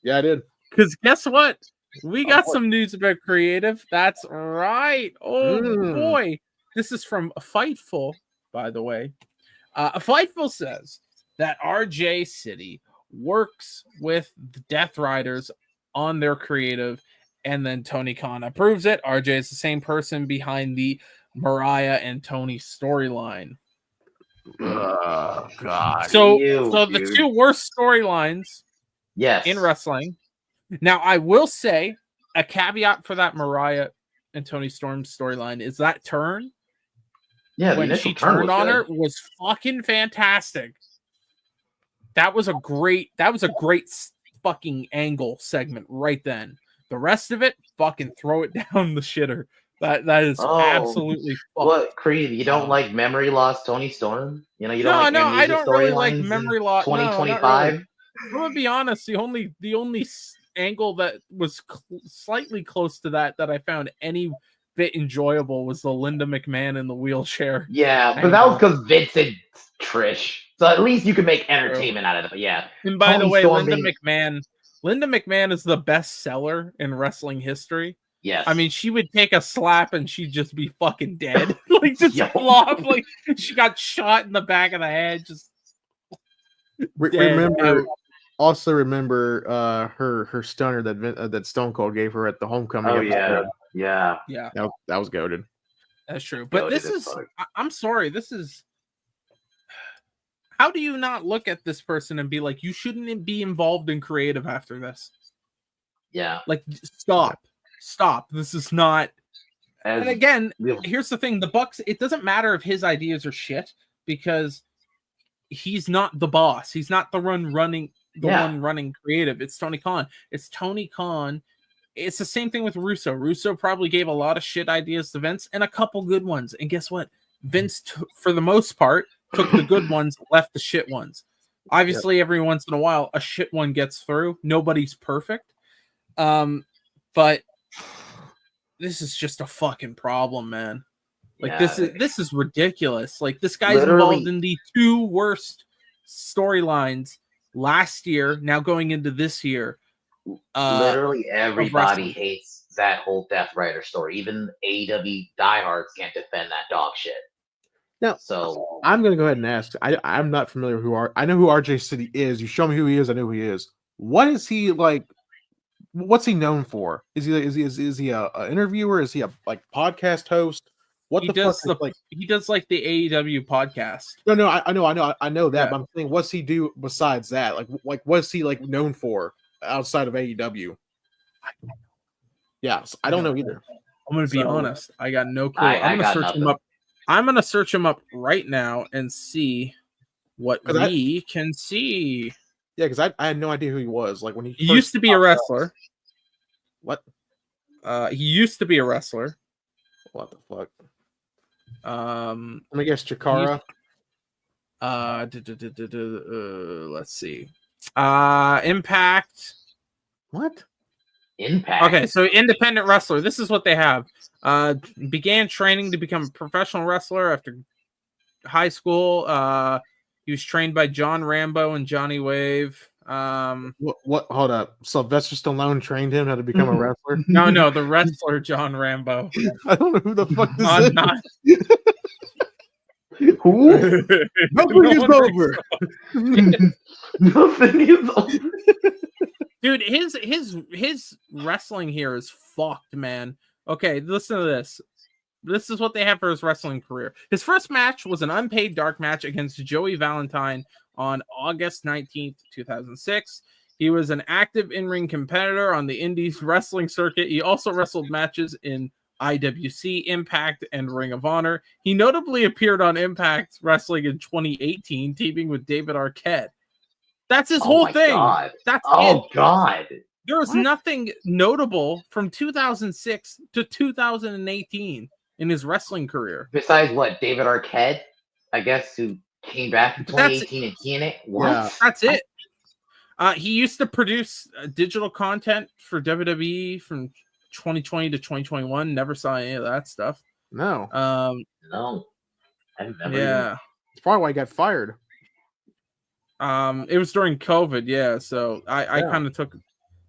Yeah, I did. Because guess what? We got some news about creative. That's right. Oh boy, this is from Fightful, by the way. Fightful says that RJ City works with the Death Riders on their creative. And then Tony Khan approves it. RJ is the same person behind the Mariah and Tony storyline. Oh God! So the two worst storylines, in wrestling. Now I will say a caveat for that Mariah and Tony Storm storyline is that turn. Yeah, when she turned on her was fucking fantastic. That was a great fucking angle segment right then. The rest of it, fucking throw it down the shitter. That is absolutely fucked. What, Creed? You don't like memory loss, Tony Storm? You know, you don't No, like I don't really like memory loss. 2025. Really. I'm gonna be honest. The only angle that was slightly close to that I found any bit enjoyable was the Linda McMahon in the wheelchair. Yeah, but that was because Vince and Trish. So at least you could make entertainment out of it. But yeah. And by the way, Linda McMahon is the best seller in wrestling history. Yes. I mean, she would take a slap and she'd just be fucking dead. Like, just flop. Like, she got shot in the back of the head. Just remember her stunner that Stone Cold gave her at the homecoming. Oh, episode. yeah. That was goated. That's true. But this is, I'm sorry, this is, how do you not look at this person and be like, you shouldn't be involved in creative after this? Yeah. Like, stop. This is not. And again, here's the thing: the Bucks. It doesn't matter if his ideas are shit because he's not the boss. He's not the one running creative. It's Tony Khan. It's Tony Khan. It's the same thing with Russo. Russo probably gave a lot of shit ideas to Vince and a couple good ones. And guess what? Vince, for the most part, took the good ones, left the shit ones. Obviously, every once in a while, a shit one gets through. Nobody's perfect. But this is just a fucking problem, man. Like, this is ridiculous. Like, this guy's involved in the two worst storylines last year, now going into this year. Literally everybody hates that whole Death Rider story. Even AEW diehards can't defend that dog shit. Now, so I'm going to go ahead and ask. I'm not familiar I know who RJ City is. You show me who he is. I know who he is. What is he like? What's he known for? Is he a interviewer? Is he a podcast host? He does the AEW podcast. No, I know that. Yeah. But I'm saying, what's he do besides that? Like what's he known for outside of AEW? Yeah, I don't know either. I'm gonna be honest. I got no clue. I'm gonna search him up. I'm gonna search him up right now and see what we can see. Yeah, because I had no idea who he was. Like when he He used to be a wrestler. What? He used to be a wrestler. What the fuck? Let me guess, Chikara. Let's see. Impact. What? Impact. Okay, so independent wrestler. This is what they have. Began training to become a professional wrestler after high school. He was trained by John Rambo and Johnny Wave. What? Hold up. Sylvester Stallone trained him how to become a wrestler? No, the wrestler John Rambo. I don't know who the fuck this is. Who? Nothing is over. Nothing is over. Dude, his wrestling here is fucked, man. Okay, listen to this. This is what they have for his wrestling career. His first match was an unpaid dark match against Joey Valentine on August 19th, 2006. He was an active in-ring competitor on the Indies wrestling circuit. He also wrestled matches in IWC, Impact, and Ring of Honor. He notably appeared on Impact Wrestling in 2018, teaming with David Arquette. That's his whole thing. God. That's oh it. God. There was nothing notable from 2006 to 2018 in his wrestling career. Besides what? David Arquette, I guess, who came back in 2018 and TNA? What? Yeah, that's it. He used to produce digital content for WWE from 2020 to 2021. Never saw any of that stuff. No. No. I've never. Yeah. It's probably why he got fired. It was during COVID. Yeah. So I kind of took.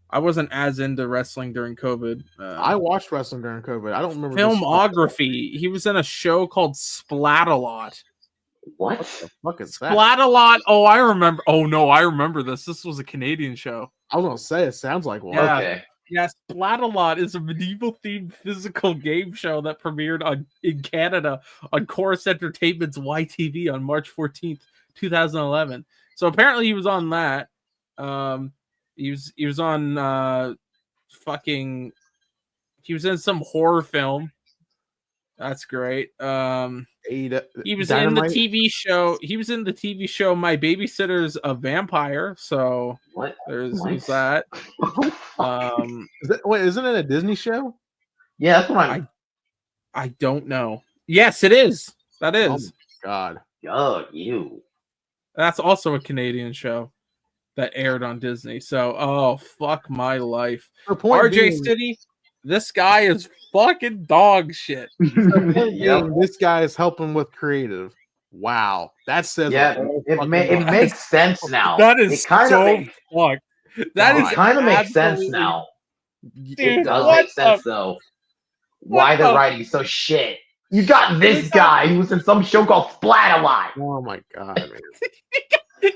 I wasn't as into wrestling during COVID. I watched wrestling during COVID. I don't remember Filmography. He was in a show called Splat-A-Lot. What the fuck is that? Splat-A-Lot. Oh, I remember. Oh no, I remember this. This was a Canadian show. I was gonna say it sounds like one. Yeah. Okay. Yeah, Splat-A-Lot is a medieval-themed physical game show that premiered in Canada on Chorus Entertainment's YTV on March 14th, 2011. So apparently he was on that. He was on he was in some horror film. That's great. He was in the TV show. He was in the TV show My Babysitter's a Vampire. So there's that. Isn't it a Disney show? Yeah, that's what I don't know. Yes, it is. That is. Oh my God. Oh, you. That's also a Canadian show that aired on Disney. So, oh, fuck my life. RJ City, this guy is fucking dog shit. This guy is helping with creative. Wow. That says it makes sense now. That is it kind so of fucked. That is kind of makes sense now. Dude, it does make sense though. Why they're writing so shit. You got this guy who was in some show called Splat-A-Lot. Oh my God, man.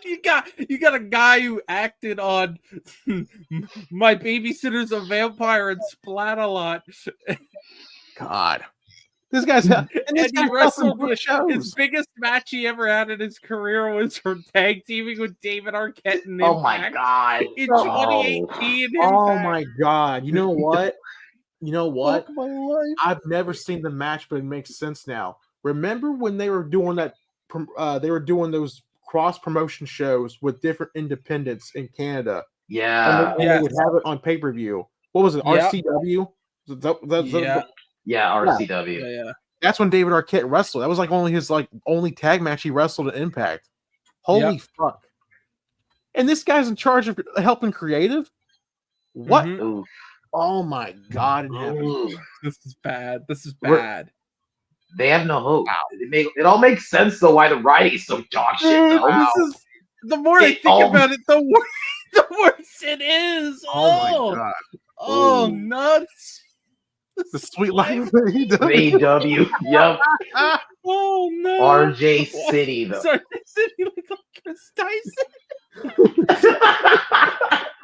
You got a guy who acted on My Babysitter's a Vampire and Splat-A-Lot. God. This guy's and he wrestled his biggest match he ever had in his career was for tag teaming with David Arquette and Oh my God. In 2018. Oh my God. You know what? You know what? Fuck my life. I've never seen the match, but it makes sense now. Remember when they were doing that? They were doing those cross promotion shows with different independents in Canada. Yeah, and they would have it on pay per view. What was it? RCW. Yeah, RCW. Yeah. That's when David Arquette wrestled. That was like only his only tag match he wrestled at Impact. Holy fuck! And this guy's in charge of helping creative. What? Mm-hmm. Oh my God! In heaven. This is bad. This is bad. They have no hope. Wow. It all makes sense though why the writing is so dog shit. This is, the more I think about it, the worse it is. Oh my God! Oh, nuts! The sweet life of AEW. Yep. Oh no. RJ City though. Sorry, City like Chris Tyson.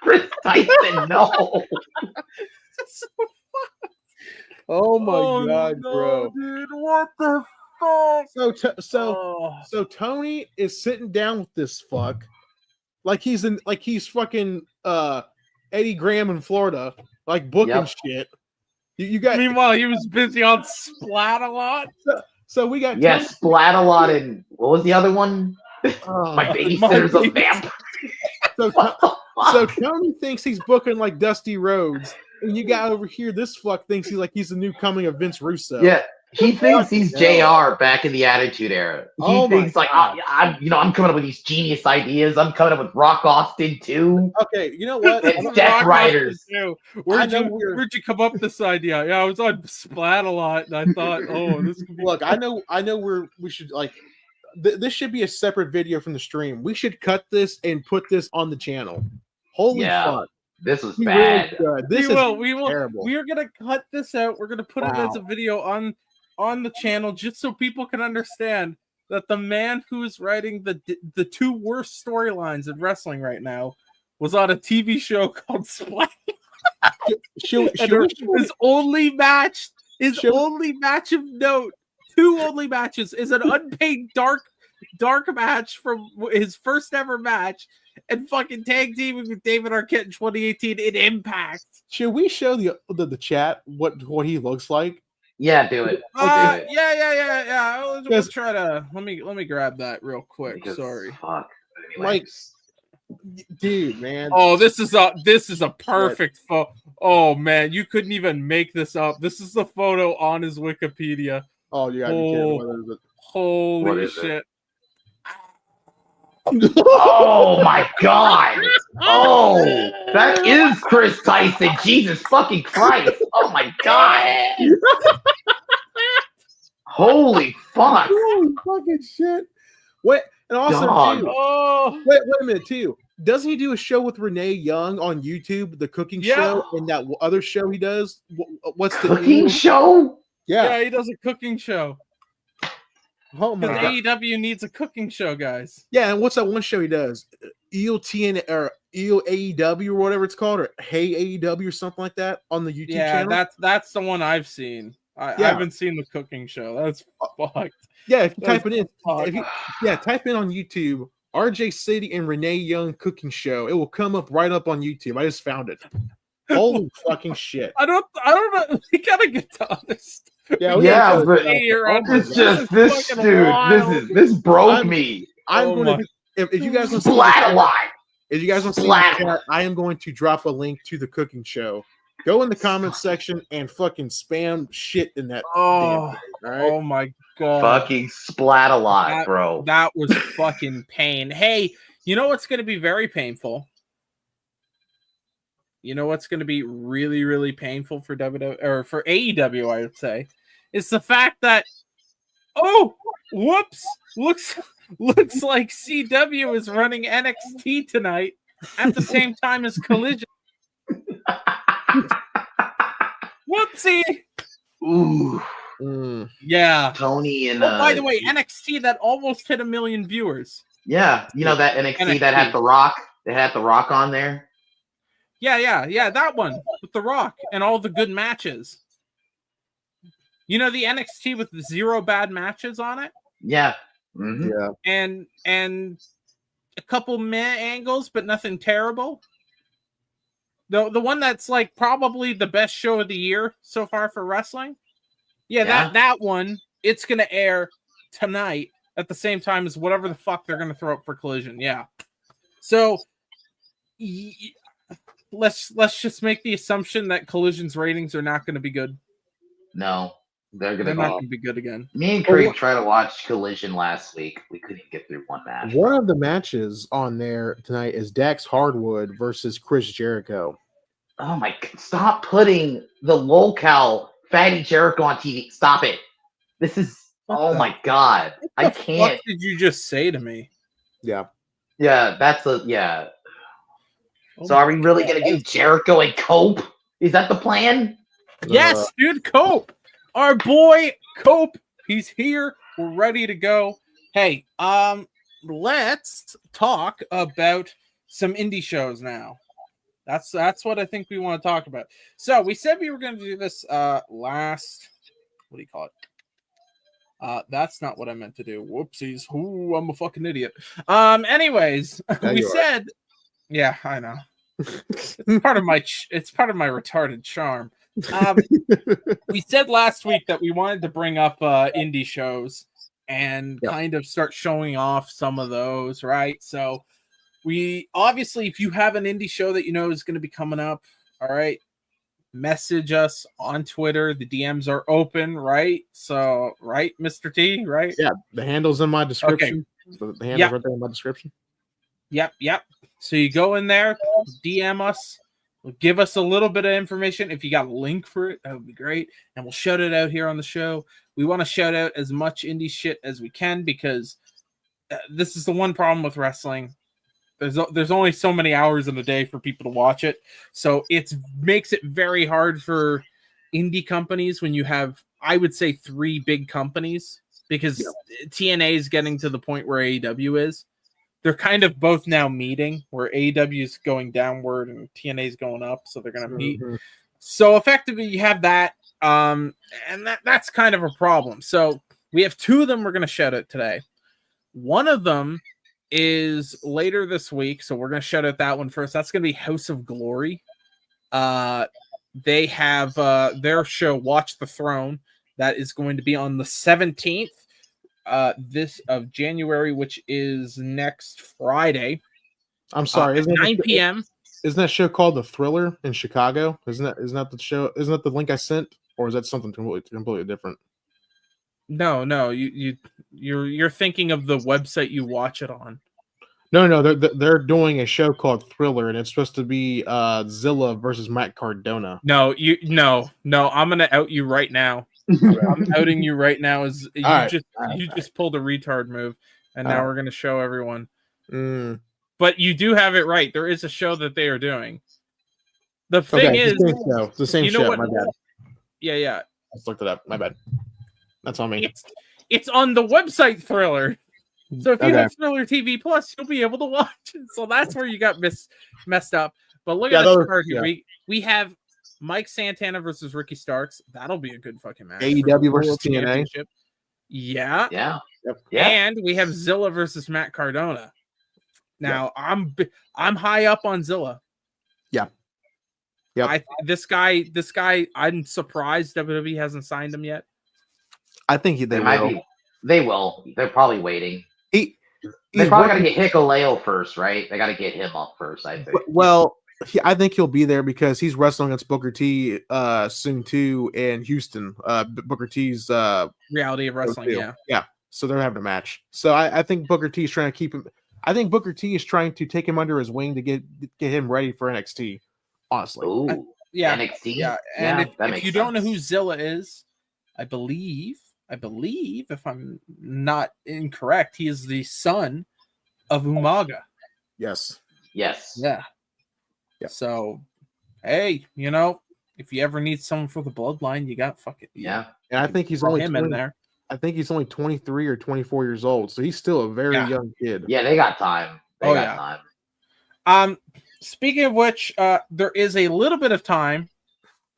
Chris Tyson, no. So oh my God, no, bro! Dude, what the fuck? So Tony is sitting down with this fuck, like he's fucking Eddie Graham in Florida, like booking shit. You got. Meanwhile, he was busy on Splat-A-Lot. So we got Splat-A-Lot, and what was the other one? My Babysitter's a Vampire. So Tony thinks he's booking like Dusty Rhodes, and you got over here. This fuck thinks he's the new coming of Vince Russo. Yeah, he thinks he's Fucking hell. JR back in the Attitude Era. He Oh my thinks like God. I'm coming up with these genius ideas. I'm coming up with Rock Austin too. Okay, you know what? It's Death Riders. Where'd you come up with this idea? Yeah, I was on Splat a lot, and I thought, oh, this could be. Look, I know where we should like. This should be a separate video from the stream. We should cut this and put this on the channel. Holy fuck! This was We bad. really should. This we will. terrible. We are gonna cut this out. We're gonna put it as a video on the channel, just so people can understand that the man who is writing the two worst storylines in wrestling right now was on a TV show called Splat. His only match of note, two only matches, is an unpaid dark match from his first ever match, and fucking tag teaming with David Arquette in 2018 in Impact. Should we show the chat what he looks like? Yeah, do it. Yeah. Let's try to let me grab that real quick. Sorry. Fuck. Like, dude, man. Oh, this is a perfect photo. Oh man, you couldn't even make this up. This is the photo on his Wikipedia. Oh, you gotta be kidding. Holy shit. Oh my god! Oh, that is Chris Tyson. Jesus fucking Christ! Oh my god! Holy fuck! Holy fucking shit! Wait, and also, wait a minute too. Doesn't he do a show with Renee Young on YouTube, the cooking show, and that other show he does? What's the cooking show? Yeah, he does a cooking show. Oh my god! AEW needs a cooking show, guys. Yeah, and what's that one show he does? ELTN or EL AEW or whatever it's called, or Hey AEW or something like that on the YouTube channel. Yeah, that's the one I've seen. I haven't seen the cooking show. That's fucked. Yeah, if you type it in, type in on YouTube RJ City and Renee Young cooking show. It will come up right up on YouTube. I just found it. Holy fucking shit! I don't know. We gotta get to honest. Yeah, but it's just this dude. This broke me. I'm going to. If you guys want to see that, I am going to drop a link to the cooking show. Go in the comments section and fucking spam shit in that. Oh my god! Fucking splat a lot, bro. That was fucking pain. Hey, you know what's going to be very painful? You know what's going to be really, really painful for WWE or for AEW? I would say is the fact that whoops, looks like CW is running NXT tonight at the same time as Collision. Whoopsie. Ooh. Yeah. Tony and by the way, NXT that almost hit 1 million viewers. Yeah, you know that NXT that had The Rock. They had The Rock on there. Yeah, that one with The Rock and all the good matches. You know the NXT with 0 bad matches on it? Yeah. Mm-hmm. Yeah. And a couple meh angles, but nothing terrible. The one that's like probably the best show of the year so far for wrestling. Yeah. that one, it's gonna air tonight at the same time as whatever the fuck they're gonna throw up for Collision. Yeah. So let's just make the assumption that Collision's ratings are not going to be good. No, they're not going to be good again. Me and Craig tried to watch Collision last week. We couldn't get through one match. One of the matches on there tonight is Dax Hardwood versus Chris Jericho. Oh my! Stop putting the lolcow Fatty Jericho on TV. Stop it. This is. Oh my god! I can't. What did you just say to me? Yeah. Yeah, that's a yeah. So are we really going to do Jericho and Cope? Is that the plan? Yes, dude, Cope. Our boy Cope. He's here. We're ready to go. Hey, let's talk about some indie shows now. That's what I think we want to talk about. So we said we were going to do this last. What do you call it? That's not what I meant to do. Whoopsies. Ooh, I'm a fucking idiot. Anyways, we said. Yeah, I know. It's part of my retarded charm. We said last week that we wanted to bring up indie shows and kind of start showing off some of those, right? So We obviously, if you have an indie show that you know is going to be coming up, all right, message us on Twitter. The DMs are open, right? So, right, Mr. T, right? Yeah, the handle's in my description. The handle's right there in my description. Yep. So you go in there, DM us, give us a little bit of information. If you got a link for it, that would be great. And we'll shout it out here on the show. We want to shout out as much indie shit as we can because this is the one problem with wrestling. There's only so many hours in a day for people to watch it. So it makes it very hard for indie companies when you have, I would say, 3 big companies because TNA is getting to the point where AEW is. They're kind of both now meeting where AEW is going downward and TNA is going up. So they're going to meet. So effectively you have that. And that's kind of a problem. So we have 2 of them we're going to shout out today. One of them is later this week. So we're going to shout out that one first. That's going to be House of Glory. They have their show, Watch the Throne. That is going to be on the 17th. This of January, which is next Friday. I'm sorry, at 9 p.m. Isn't that show called The Thriller in Chicago? Isn't that the show? Isn't that the link I sent, or is that something completely different? No, you're thinking of the website you watch it on. No, they're doing a show called Thriller, and it's supposed to be Zilla versus Matt Cardona. No, I'm gonna out you right now. I'm outing you right now. As you just pulled a retard move, and now we're gonna show everyone. But you do have it right. There is a show that they are doing. The thing is, the same show. My bad. Yeah. I just looked it up. My bad. That's on me. It's on the website Thriller. So if you have Thriller TV Plus, you'll be able to watch it. So that's where you got messed up. But look at this card here. We have Mike Santana versus Ricky Starks. That'll be a good fucking match. AEW versus TNA. Yeah. And we have Zilla versus Matt Cardona. Now I'm high up on Zilla. Yeah. This guy. I'm surprised WWE hasn't signed him yet. I think they will. They will. They're probably waiting. They probably got to get Hikuleo first, right? They got to get him up first, I think. Well, I think he'll be there because he's wrestling against Booker T soon too in Houston. Booker T's Reality of Wrestling, yeah. So they're having a match. So I think Booker T is trying to keep him. I think Booker T is trying to take him under his wing to get him ready for NXT. Honestly, NXT. Yeah, and if you don't know who Zilla is, I believe, if I'm not incorrect, he is the son of Umaga. Yes. Yeah. So, hey, if you ever need someone for the bloodline, you got fucking yeah. And I think he's only in there. I think he's only 23 or 24 years old, so he's still a very young kid. Yeah, they got time. They got time. Speaking of which, there is a little bit of time,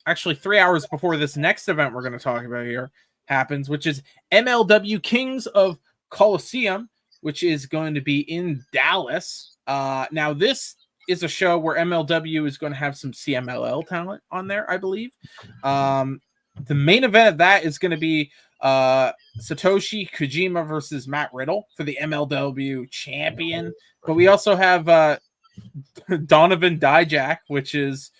actually 3 hours before this next event we're going to talk about here happens, which is MLW Kings of Coliseum, which is going to be in Dallas. Now, this is a show where MLW is going to have some CMLL talent on there, I believe. The main event of that is going to be Satoshi Kojima versus Matt Riddle for the MLW champion. But we also have Donovan Dijak, which is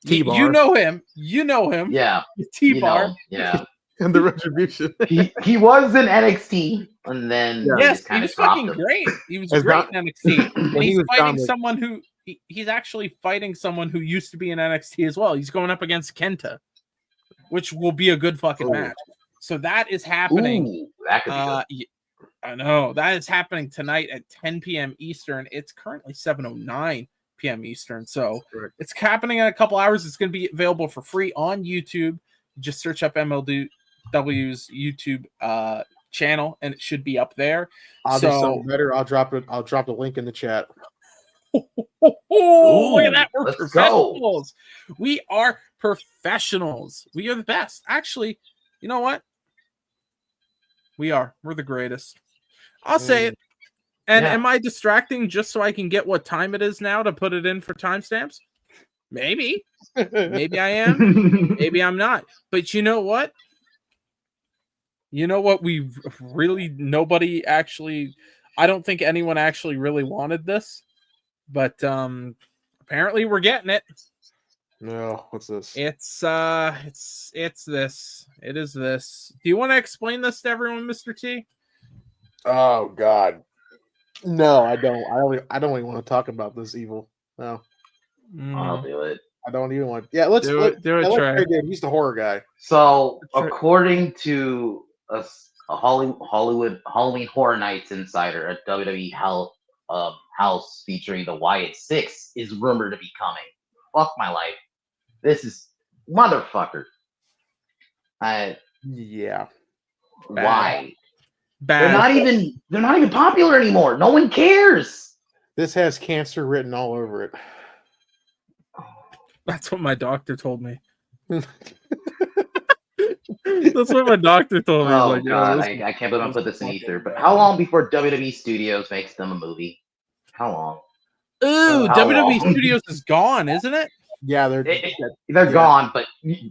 T-Bar. You know him. Yeah. T-Bar. Yeah. And the Retribution. he was in NXT, and then he was fucking great. He was great in NXT. And he's fighting someone who he's actually fighting someone who used to be in NXT as well. He's going up against Kenta, which will be a good fucking match. So that is happening. Ooh, that could be good. I know that is happening tonight at 10 p.m. Eastern. It's currently 7:09 p.m. Eastern. So it's happening in a couple hours. It's going to be available for free on YouTube. Just search up MLW's YouTube channel, and it should be up there. I'll do something better. I'll drop the link in the chat. Look at that. We're professionals. We are professionals. We are the best. Actually, you know what? We're the greatest. I'll say it. And am I distracting just so I can get what time it is now to put it in for timestamps? Maybe. Maybe I am. Maybe I'm not. But you know what? Nobody actually I don't think anyone actually really wanted this, but apparently we're getting it. No, what's this? It's this. It is this. Do you want to explain this to everyone, Mr. T? Oh God. No, I don't. I don't even want to talk about this evil. No. I'll do it. I don't even want. Yeah, let's do it. Let's Trey. He's the horror guy. So, according to a Hollywood Halloween Horror Nights insider, a WWE house featuring the Wyatt Six is rumored to be coming. Fuck my life. This is motherfucker. Yeah. Why? Bad. They're not even popular anymore. No one cares. This has cancer written all over it. That's what my doctor told me. That's what my doctor told me. Oh like, God, I can't believe I put this in ether. But how long before WWE Studios makes them a movie? How long? Ooh, WWE Studios is gone, isn't it? Yeah, they're gone, but you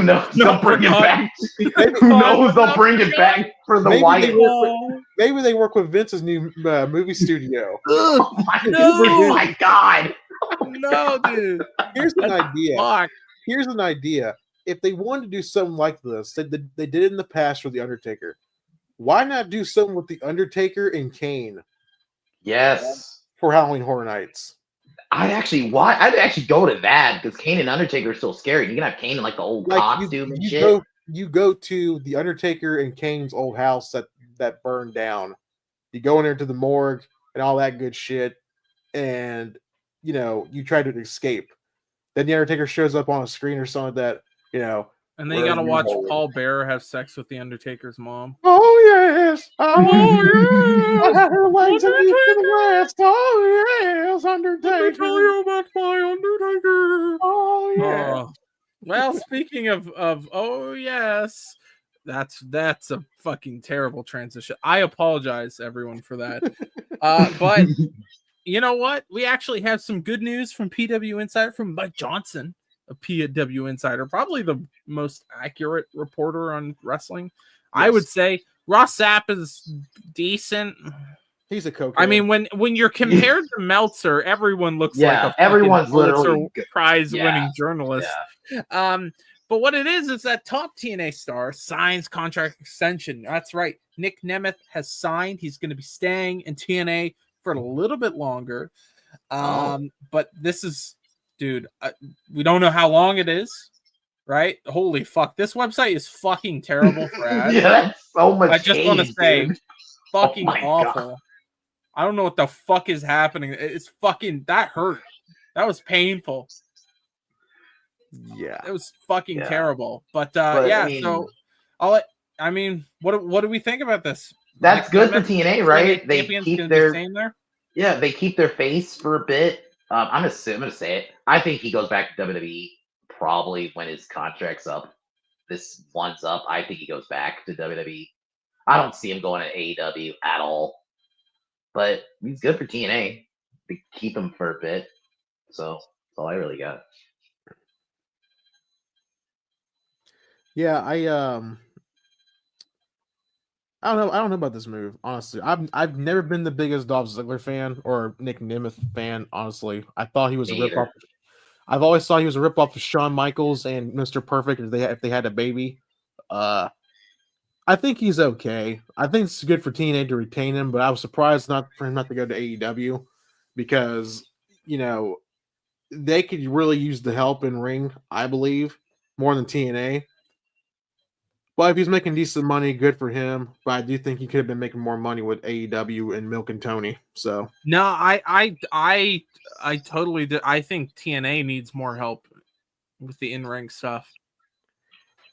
know they'll bring it back. Who knows? They'll bring it back for the Wyatt. Maybe they work with Vince's new movie studio. Oh my God! No, dude. Here's an idea. Here's an idea. If they wanted to do something like this, they did it in the past with The Undertaker. Why not do something with The Undertaker and Kane? Yes. For Halloween Horror Nights. I'd actually go to that because Kane and Undertaker are still scary. You can have Kane in like the old costume and shit. You go to The Undertaker and Kane's old house that burned down. You go in there to the morgue and all that good shit, and you try to escape. Then The Undertaker shows up on a screen or something like that, And then you gotta watch Paul Bearer have sex with The Undertaker's mom. Oh yes! Oh yes! I had her legs in the west. Oh yes, Undertaker! Let me tell you about my Undertaker. Oh yeah. Well, speaking of oh yes, that's a fucking terrible transition. I apologize, everyone, for that. But you know what? We actually have some good news from PW Insider from Mike Johnson. A PW Insider, probably the most accurate reporter on wrestling. Yes. I would say Ross Sapp is decent. He's a coke. I mean, when you're compared to Meltzer, everyone looks like everyone's literally prize-winning journalist. Yeah. But what it is that top TNA star signs contract extension. That's right. Nick Nemeth has signed. He's going to be staying in TNA for a little bit longer. But this is. Dude, we don't know how long it is, right? Holy fuck. This website is fucking terrible for ads. Yeah, that's so much. I just want to say, dude. fucking awful. God. I don't know what the fuck is happening. It's fucking, that hurt. That was painful. Yeah. It was fucking terrible. But yeah, so what do we think about this? That's good for TNA, right? They keep there. Yeah, they keep their face for a bit. I'm gonna say it. I think he goes back to WWE probably when his contract's up. This one's up. I think he goes back to WWE. I don't see him going to AEW at all. But he's good for TNA. They keep him for a bit. So that's all I really got. Yeah, I don't know about this move, honestly. I've never been the biggest Dolph Ziggler fan or Nick Nemeth fan, honestly. I thought he was a ripoff. I've always thought he was a ripoff of Shawn Michaels and Mr. Perfect if they had a baby. I think he's okay. I think it's good for TNA to retain him, but I was surprised for him not to go to AEW because they could really use the help in ring, I believe, more than TNA. But if he's making decent money, good for him. But I do think he could have been making more money with AEW and Milk and Tony. So no, I totally did. I think TNA needs more help with the in-ring stuff.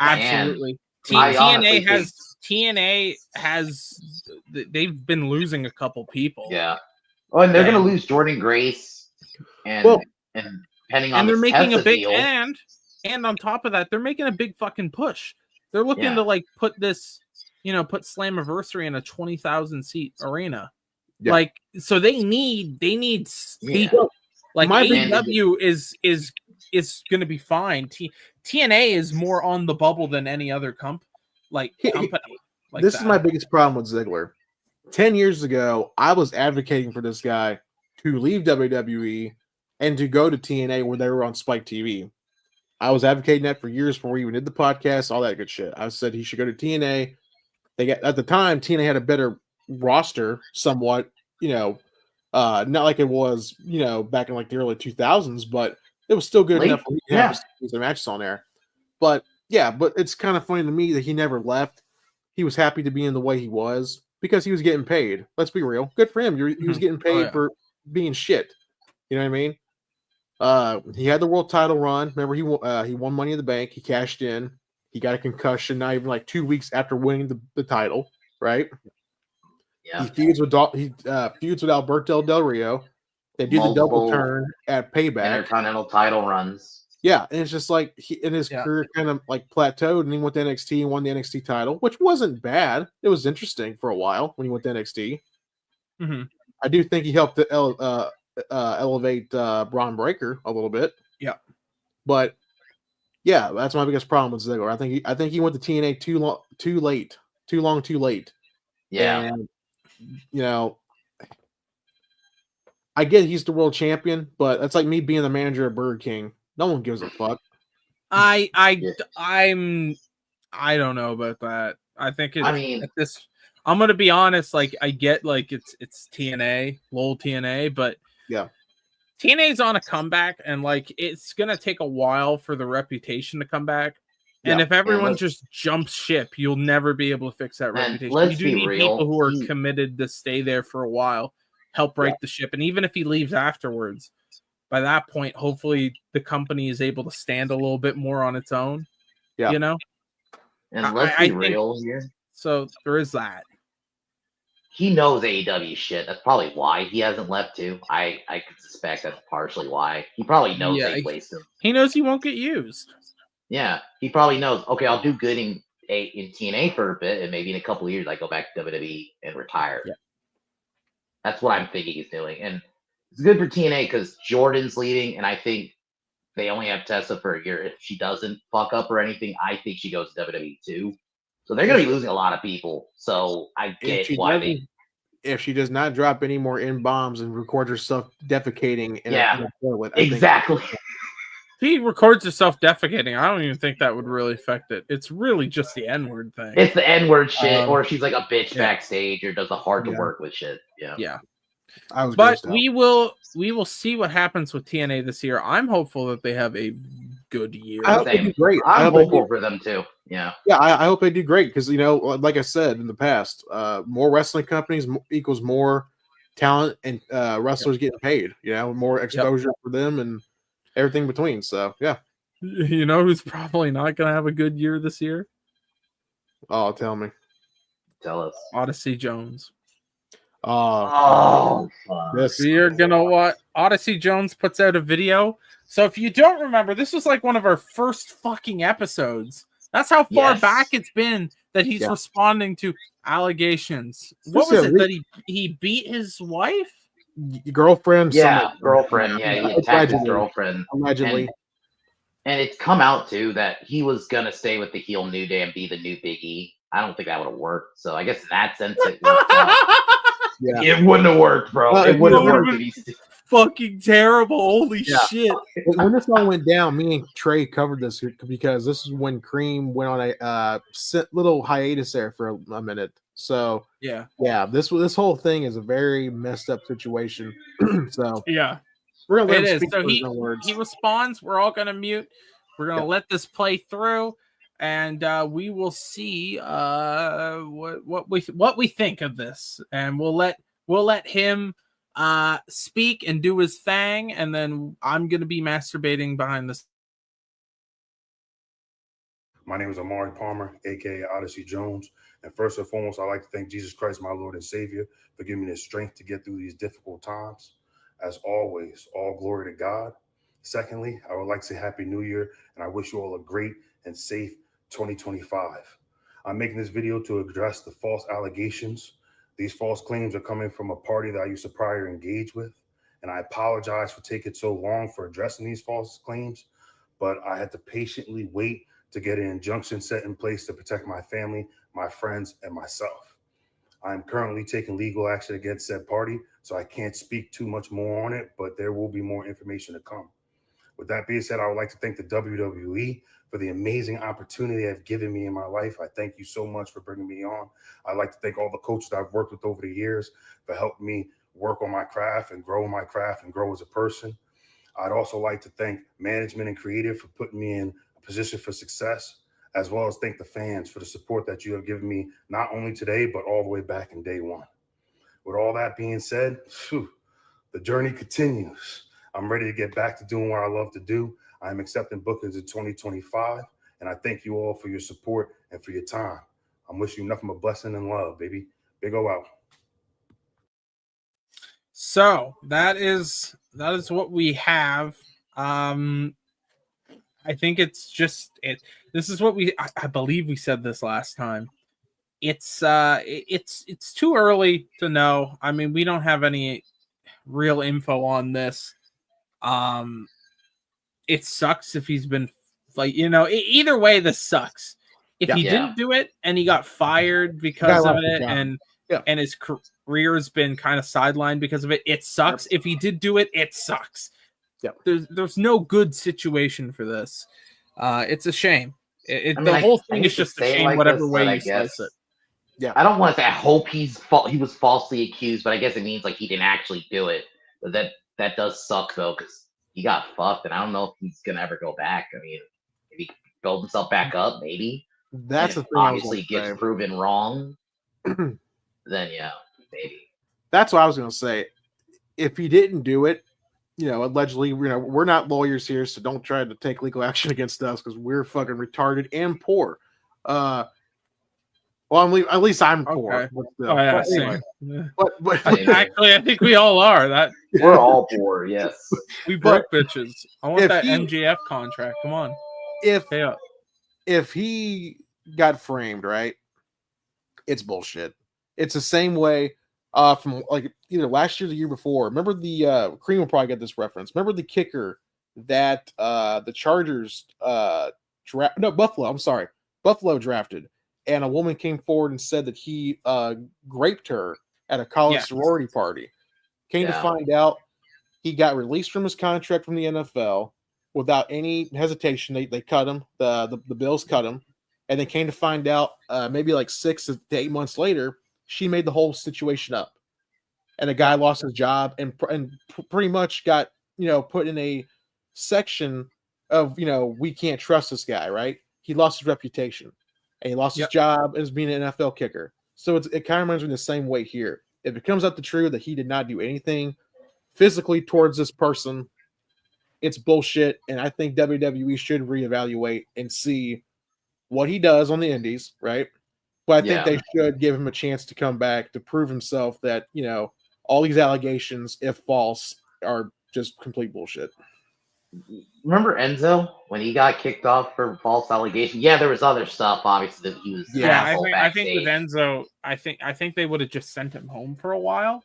Absolutely. TNA has they've been losing a couple people. Yeah. Oh, and they're gonna lose Jordan Grace and depending on they're making a big deal. and on top of that, they're making a big fucking push. They're looking to put this, put Slammiversary in a 20,000 seat arena. Yeah. So they need people. AEW is going to be fine. TNA is more on the bubble than any other company. This is my biggest problem with Ziggler. 10 years ago, I was advocating for this guy to leave WWE and to go to TNA where they were on Spike TV. I was advocating that for years before we even did the podcast, all that good shit. I said he should go to TNA. At the time, TNA had a better roster, somewhat, not like it was, back in like the early 2000s, but it was still good enough for me to have some matches on there. But it's kind of funny to me that he never left. He was happy to be in the way he was because he was getting paid. Let's be real. Good for him. He was getting paid for being shit. You know what I mean? He had the world title run. Remember, he won Money in the Bank. He cashed in. He got a concussion not even like 2 weeks after winning the title, right? Yeah. He feuds with Alberto Del Rio. They do the double turn at Payback. Intercontinental title runs. Yeah, and it's just like his career kind of like plateaued, and he went to NXT and won the NXT title, which wasn't bad. It was interesting for a while when he went to NXT. Mm-hmm. I do think he helped to elevate Braun Breaker a little bit. Yeah, but yeah, that's my biggest problem with Ziggler. I think he went to TNA too long, too late. Yeah, and I get he's the world champion, but that's like me being the manager of Burger King. No one gives a fuck. I don't know about that. I think I'm gonna be honest. Like I get like it's TNA, lol TNA, but yeah, TNA's on a comeback, and like it's gonna take a while for the reputation to come back. And if everyone just jumps ship, you'll never be able to fix that reputation. You do need people who are committed to stay there for a while, help right the ship, and even if he leaves afterwards, by that point, hopefully the company is able to stand a little bit more on its own. Yeah. And let's be real here. So there is that. He knows AEW shit. That's probably why he hasn't left too. I could suspect that's partially why. He probably knows they placed him. He knows he won't get used. Yeah. He probably knows, okay, I'll do good in TNA for a bit, and maybe in a couple of years I go back to WWE and retire. Yeah. That's what I'm thinking he's doing. And it's good for TNA because Jordan's leaving, and I think they only have Tessa for a year. If she doesn't fuck up or anything, I think she goes to WWE too. So they're going to be losing a lot of people. So I get why if she does not drop any more N-bombs and record herself defecating in a toilet. Exactly. If he records herself defecating, I don't even think that would really affect it. It's really just the N-word thing. It's the N-word shit, or she's like a bitch backstage, or does a hard to work with shit. Yeah. But we will see what happens with TNA this year. I'm hopeful that they have a good year. I hope they do great. I'm hopeful for them too. Yeah. Yeah, I hope they do great because like I said in the past, more wrestling companies equals more talent and wrestlers getting paid. More exposure for them and everything between. So yeah. You know who's probably not going to have a good year this year? Oh, tell me. Tell us. Odyssey Jones. You're gonna what? Odyssey Jones puts out a video. So if you don't remember, this was like one of our first fucking episodes. That's how far back it's been that he's responding to allegations. What was it that he beat his wife? Girlfriend? Yeah, girlfriend. Yeah, he attacked his girlfriend. Allegedly. And it's come out too that he was gonna stay with the heel New Day and be the new Big E. I don't think that would have worked. So I guess in that sense it worked out. Yeah. It wouldn't have worked, bro. It wouldn't have worked. Fucking terrible. Holy shit. When this all went down, me and Trey covered this because this is when Cream went on a little hiatus there for a minute. So this whole thing is a very messed up situation. So yeah, we're gonna let it him is. speak So for his own words. he responds. We're all gonna mute. We're gonna let this play through. And we will see what we think of this, and we'll let him speak and do his thing, and then I'm gonna be masturbating behind this. My name is Amari Palmer, aka Odyssey Jones, and first and foremost, I'd like to thank Jesus Christ, my Lord and Savior, for giving me the strength to get through these difficult times. As always, all glory to God. Secondly, I would like to say Happy New Year, and I wish you all a great and safe 2025. I'm making this video to address the false allegations. These false claims are coming from a party that I used to prior engage with, and I apologize for taking so long for addressing these false claims, but I had to patiently wait to get an injunction set in place to protect my family, my friends, and myself. I'm currently taking legal action against said party, so I can't speak too much more on it, but there will be more information to come. With that being said, I would like to thank the WWE for the amazing opportunity they've given me in my life. I thank you so much for bringing me on. I'd like to thank all the coaches that I've worked with over the years for helping me work on my craft and grow as a person. I'd also like to thank management and creative for putting me in a position for success, as well as thank the fans for the support that you have given me, not only today, but all the way back in day one. With all that being said, the journey continues. I'm ready to get back to doing what I love to do. I'm accepting bookings in 2025, and I thank you all for your support and for your time. I'm wishing you nothing but blessing and love, baby. Big O out. So that is what we have. I think it's just it. This is what I believe we said this last time. It's too early to know. I mean, we don't have any real info on this. It sucks if he's been either way, this sucks. If he didn't do it and he got fired because of it, and his career has been kind of sidelined because of it, it sucks. If he did do it, it sucks. There's no good situation for this. It's a shame. The whole thing is just a shame, like whatever this, way you slice it. Yeah, I don't want to say I hope he was falsely accused, but I guess it means like he didn't actually do it. But that does suck though, because he got fucked, and I don't know if he's gonna ever go back. I mean, if he builds himself back up, maybe. That's the thing. Obviously, gets proven wrong. Then yeah, maybe. That's what I was gonna say. If he didn't do it, allegedly, we're not lawyers here, so don't try to take legal action against us because we're fucking retarded and poor. Well, at least I'm poor. But same. But actually, I think we all are. We're all poor. Yes, we broke bitches. I want that MJF contract. Come on. If he got framed, right? It's bullshit. It's the same way from like either last year or the year before. Remember the Cream will probably get this reference. Remember the kicker that the Chargers Buffalo drafted. And a woman came forward and said that he raped her at a college sorority party. Came to find out, he got released from his contract from the NFL without any hesitation. They cut him. The Bills cut him. And they came to find out maybe like 6 to 8 months later, she made the whole situation up. And the guy lost his job and pretty much got, put in a section of, we can't trust this guy, right? He lost his reputation. And he lost his job as being an NFL kicker. So it kind of reminds me the same way here. If it comes out the truth that he did not do anything physically towards this person, it's bullshit. And I think WWE should reevaluate and see what he does on the indies, right? But I think they should give him a chance to come back to prove himself that, all these allegations, if false, are just complete bullshit. Remember Enzo when he got kicked off for false allegations? Yeah, there was other stuff, obviously, that he was. I think with Enzo, I think they would have just sent him home for a while.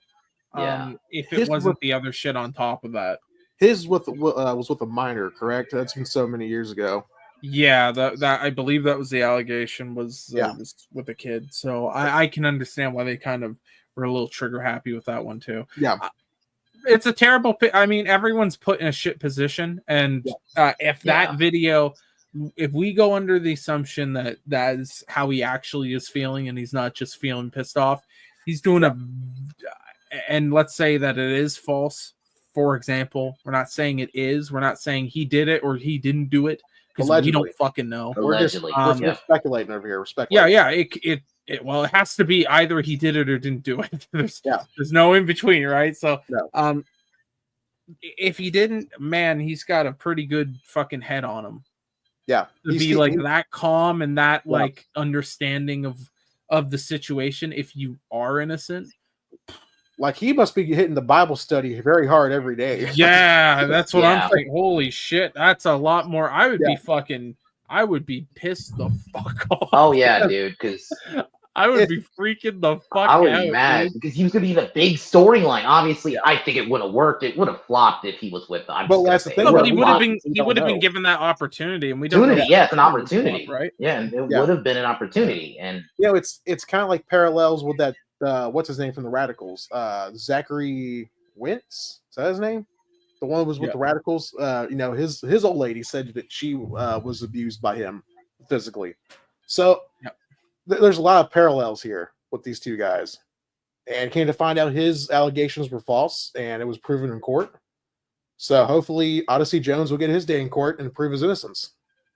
If it wasn't the other shit on top of that. His was with a minor, correct? That's been so many years ago. Yeah, that I believe that was the allegation was with a kid. So I can understand why they kind of were a little trigger happy with that one too. Yeah. It's a terrible. I mean, everyone's put in a shit position, and if that video, if we go under the assumption that that is how he actually is feeling, and he's not just feeling pissed off, he's doing and let's say that it is false. For example, we're not saying it is. We're not saying he did it or he didn't do it because we don't fucking know. We're just speculating over here. We're speculating. It has to be either he did it or didn't do it. There's no in between, right? So, if he didn't, man, he's got a pretty good fucking head on him. Yeah, to be like that calm and that like understanding of the situation. If you are innocent, like he must be hitting the Bible study very hard every day. Yeah, that's what I'm thinking. Holy shit, that's a lot more. I would be pissed the fuck off. Oh yeah, dude, because I would be freaking the fuck out. I would be mad because he was gonna be the big storyline. Obviously, I think it would have worked. It would have flopped if he was with them. But that's the thing. No, but he would have been given that opportunity, and we don't know. Yeah, it's an opportunity, right? Yeah, and it would have been an opportunity, and it's kind of like parallels with that what's his name from the Radicals? Zachary Wentz. Is that his name? The one who was with the Radicals. His old lady said that she was abused by him physically. So there's a lot of parallels here with these two guys. And came to find out his allegations were false, and it was proven in court. So hopefully Odyssey Jones will get his day in court and prove his innocence,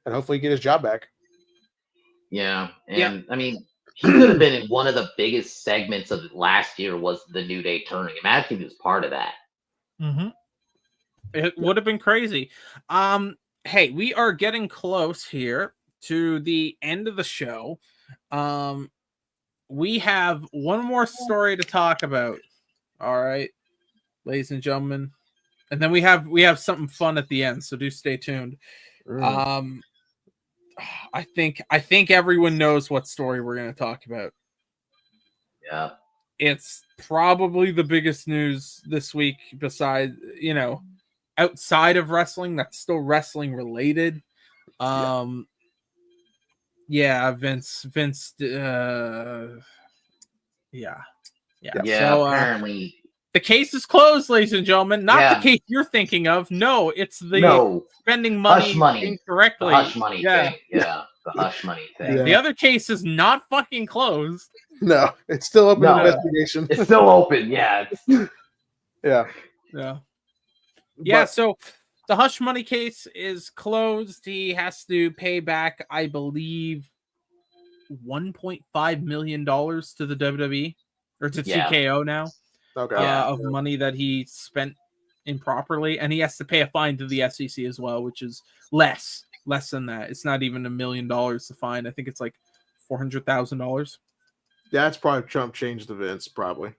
and hopefully get his job back. Yeah, and I mean, he could have been in one of the biggest segments of last year was the New Day tournament. Imagine if he was part of that. Mm-hmm. It would have been crazy. Hey, we are getting close here to the end of the show. We have one more story to talk about. All right, ladies and gentlemen. And then we have something fun at the end, so do stay tuned. I think everyone knows what story we're going to talk about. Yeah. It's probably the biggest news this week besides, outside of wrestling, that's still wrestling related. Vince So apparently the case is closed, ladies and gentlemen. Not the case you're thinking of. No, it's the spending money incorrectly. The hush money thing. Yeah, the hush money thing. Yeah. The other case is not fucking closed. No, it's still open investigation. It's still open. Yeah. Yeah. So the hush money case is closed. He has to pay back, I believe, $1.5 million to the WWE or to TKO now. Of money that he spent improperly, and he has to pay a fine to the SEC as well, which is less than that. It's not even $1 million to fine. I think it's like $400,000. That's probably Trump changed the Vince, probably.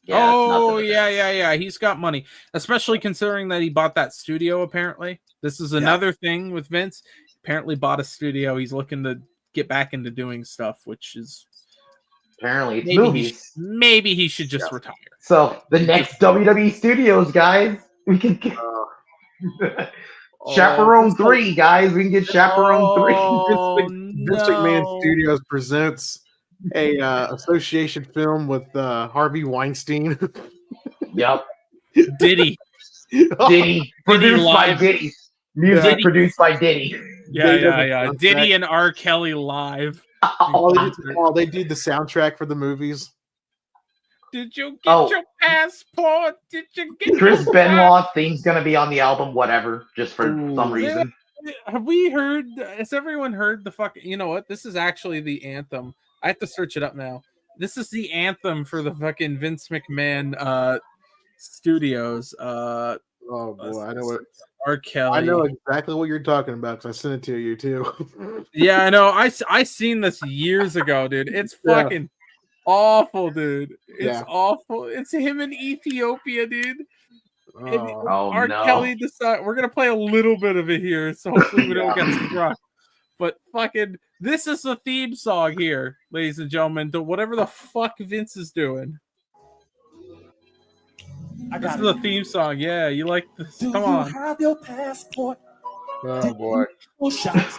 Yeah. He's got money, especially considering that he bought that studio. Apparently, this is another thing with Vince. Apparently, bought a studio. He's looking to get back into doing stuff, which is apparently it's movies. Maybe he should just retire. So the next WWE Studios, guys, we can get Chaperone 3, guys. We can get Chaperone 3. Vince McMahon Studios presents a association film with Harvey Weinstein. Yep. Diddy. Produced by Diddy. Music produced by Diddy. Yeah. Diddy and R. Kelly live. They did the soundtrack for the movies. Did you get your passport? Did you get Chris Benoit theme's gonna be on the album, whatever, just for some reason. Have we heard? Has everyone heard the fucking? You know what? This is actually the anthem. I have to search it up now. This is the anthem for the fucking Vince McMahon Studios. Oh boy, I know what R. Kelly. I know exactly what you're talking about because I sent it to you too. Yeah, I know. I seen this years ago, dude. It's fucking awful, dude. It's awful. It's him in Ethiopia, dude. R. Kelly decided we're gonna play a little bit of it here, so hopefully we don't get struck. But fucking, this is the theme song here, ladies and gentlemen, to whatever the fuck Vince is doing. This is the theme song. Yeah, you like this? Come on. Have your passport? Oh boy. Shots.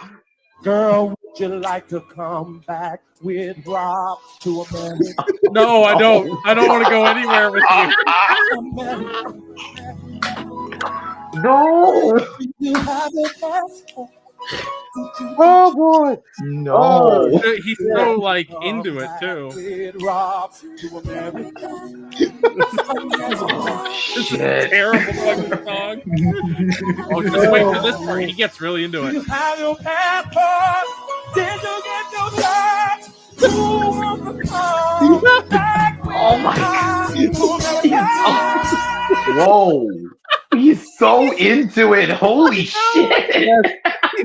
Girl, would you like to come back with Rob to America? No, I don't. I don't want to go anywhere with you. No. You have your passport. Oh boy. No. He's so like into it too. With Rob to America. This is a terrible fucking song. Oh, just wait for this part. He gets really into it. You have your passport. Did you get your shot? Who wants to come back with Whoa. He's so into it. Holy shit.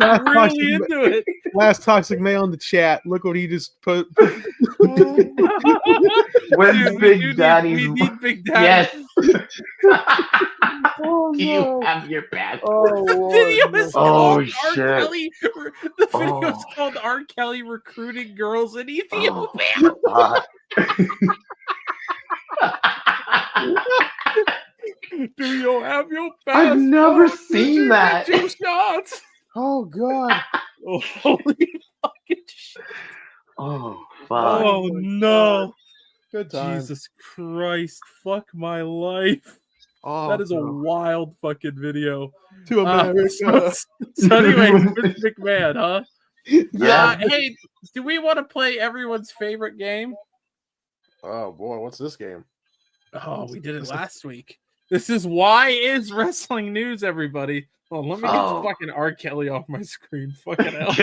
Really into it. Last toxic male in the chat. Look what he just put. When's Big Daddy's? We need Big Daddy. Yes. Do you have your passport? The video is called shit. R. Kelly. The video is called R. Kelly recruiting girls in Ethiopia. Do you have your passport? I've never seen that. 2 shots. Oh god. Oh, holy fucking shit. Oh fuck. Oh no. Good time. Jesus Christ, fuck my life. Oh, that is a wild fucking video. To America. So anyways, Vince McMahon, huh? Yeah. Hey, do we want to play everyone's favorite game? Oh boy, what's this game? Oh, we did it last week. This is Why Is Wrestling News, everybody. Well, let me get the fucking R. Kelly off my screen. Fucking hell.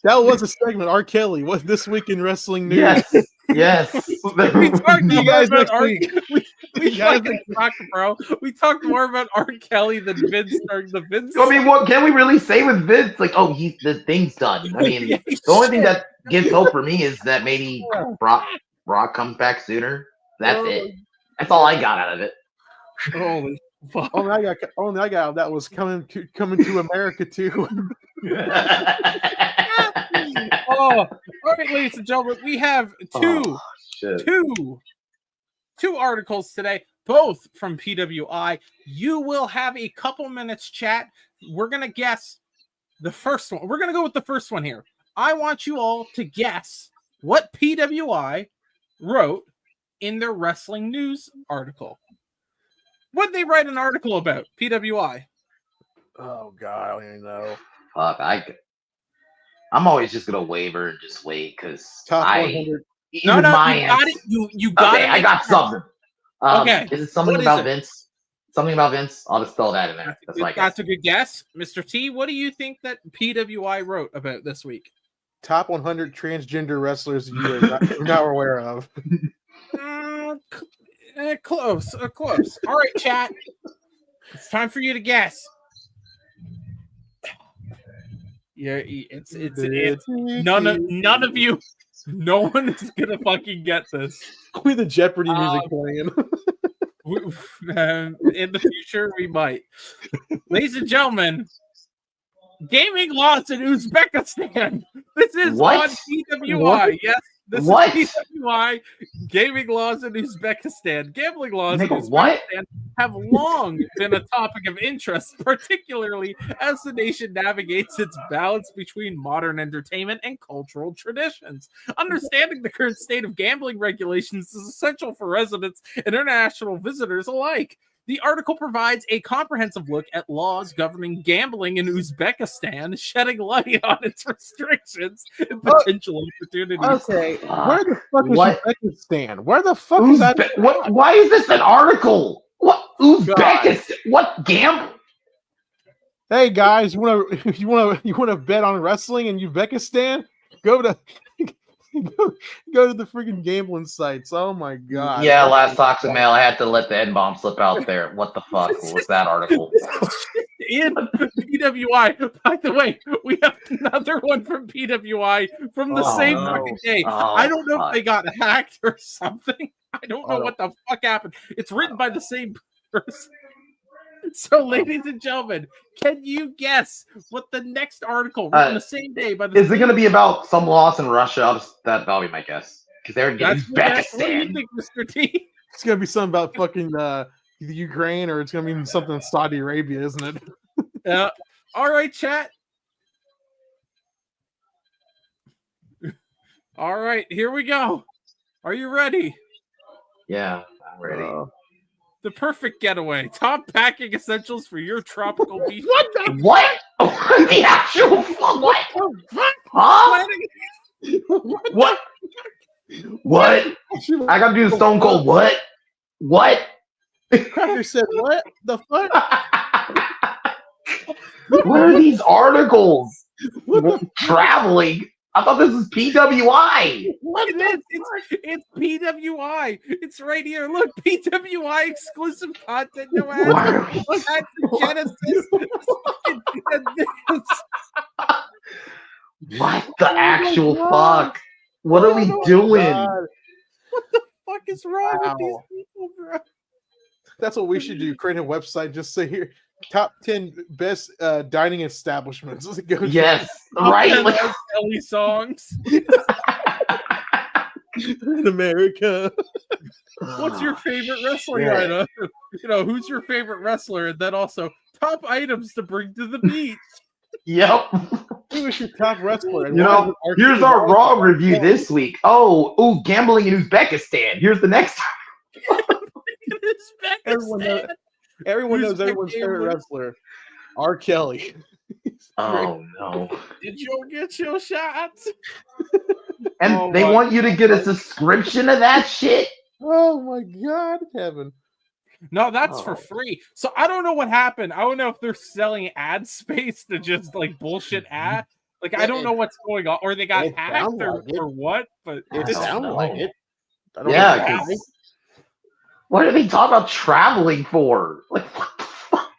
That was a segment. R. Kelly. What this week in wrestling news? Yes. We talked You more guys about next R. week. We fucking talked, bro. We talked more about R. Kelly than Vince during the Vince. I mean, what can we really say with Vince? Like, oh, the thing's done. I mean, the only thing that gives hope for me is that maybe Brock comes back sooner. That's it. That's all I got out of it. Holy fuck! Only I got out of that was coming to America too. All right, ladies and gentlemen, we have two articles today, both from PWI. You will have a couple minutes chat. We're gonna guess the first one. We're gonna go with the first one here. I want you all to guess what PWI wrote in their wrestling news article. What'd they write an article about? PWI. Oh God, I don't even know. Fuck, I'm always just gonna waver and just wait because Top I 100. You got it. You got it. I got something. Okay. Is it something about Vince? Something about Vince? I'll just throw that in there. That's a good guess. Mr. T, what do you think that PWI wrote about this week? Top 100 transgender wrestlers you're not aware of. Close. All right, chat. It's time for you to guess. Yeah, it's none of you. No one is gonna fucking get this. With the Jeopardy music playing. In the future, we might. Ladies and gentlemen, gaming laws in Uzbekistan. This is on PWI. What? Yes, this is PWI. Gaming laws in Uzbekistan. Gambling laws in Uzbekistan have long been a topic of interest, particularly as the nation navigates its balance between modern entertainment and cultural traditions. Understanding the current state of gambling regulations is essential for residents and international visitors alike. The article provides a comprehensive look at laws governing gambling in Uzbekistan, shedding light on its restrictions and potential opportunities. Okay, where the fuck is Uzbekistan? Where the fuck is that? Why is this an article? What Uzbekistan? What gamble? Hey guys, you wanna bet on wrestling in Uzbekistan? Go to the freaking gambling sites. Oh my god. Yeah, last Toxic Mail, I had to let the N-bomb slip out there. What the fuck was that article? In PWI, by the way, we have another one from PWI from the same fucking day. I don't know if they got hacked or something. I don't know what the fuck happened. It's written by the same person. So, ladies and gentlemen, can you guess what the next article written the same day by the? Is it going to be about some loss in Russia? That'll be my guess because they're getting Uzbekistan. What do you think, Mr. T? It's gonna be something about fucking the Ukraine, or it's gonna be something in Saudi Arabia, isn't it? Yeah. All right, chat. All right, here we go. Are you ready? Yeah, I'm ready. The perfect getaway. Top packing essentials for your tropical beach. What? The actual what? Huh? What? What? I gotta do the Stone Cold what? What? Cracker said what? The fuck? What are these articles? Traveling. I thought this was PWI. What is it? It's PWI. It's right here. Look, PWI exclusive content. No ads. That's the Genesis. What the actual fuck? What are we doing? God. What the fuck is wrong with these people, bro? That's what we should do. Create a website. Just say here, top 10 best dining establishments. Yes, right. Kelly songs in America. What's your favorite wrestling item? Who's your favorite wrestler? And then also top items to bring to the beach. Yep. Who is your top wrestler? And You why know, is it here's R. our Raw review this week. Oh, gambling in Uzbekistan. Here's the next time. Everyone knows everyone's favorite wrestler, R. Kelly. Oh no! Did you get your shots? And they want you to get a subscription to that shit. Oh my God, Kevin! No, that's for free. So I don't know what happened. I don't know if they're selling ad space to just like bullshit ad. Like I don't know what's going on, or they got hacked, or what. But it sounds like it. Yeah. What are they talking about traveling for? Like, what the fuck?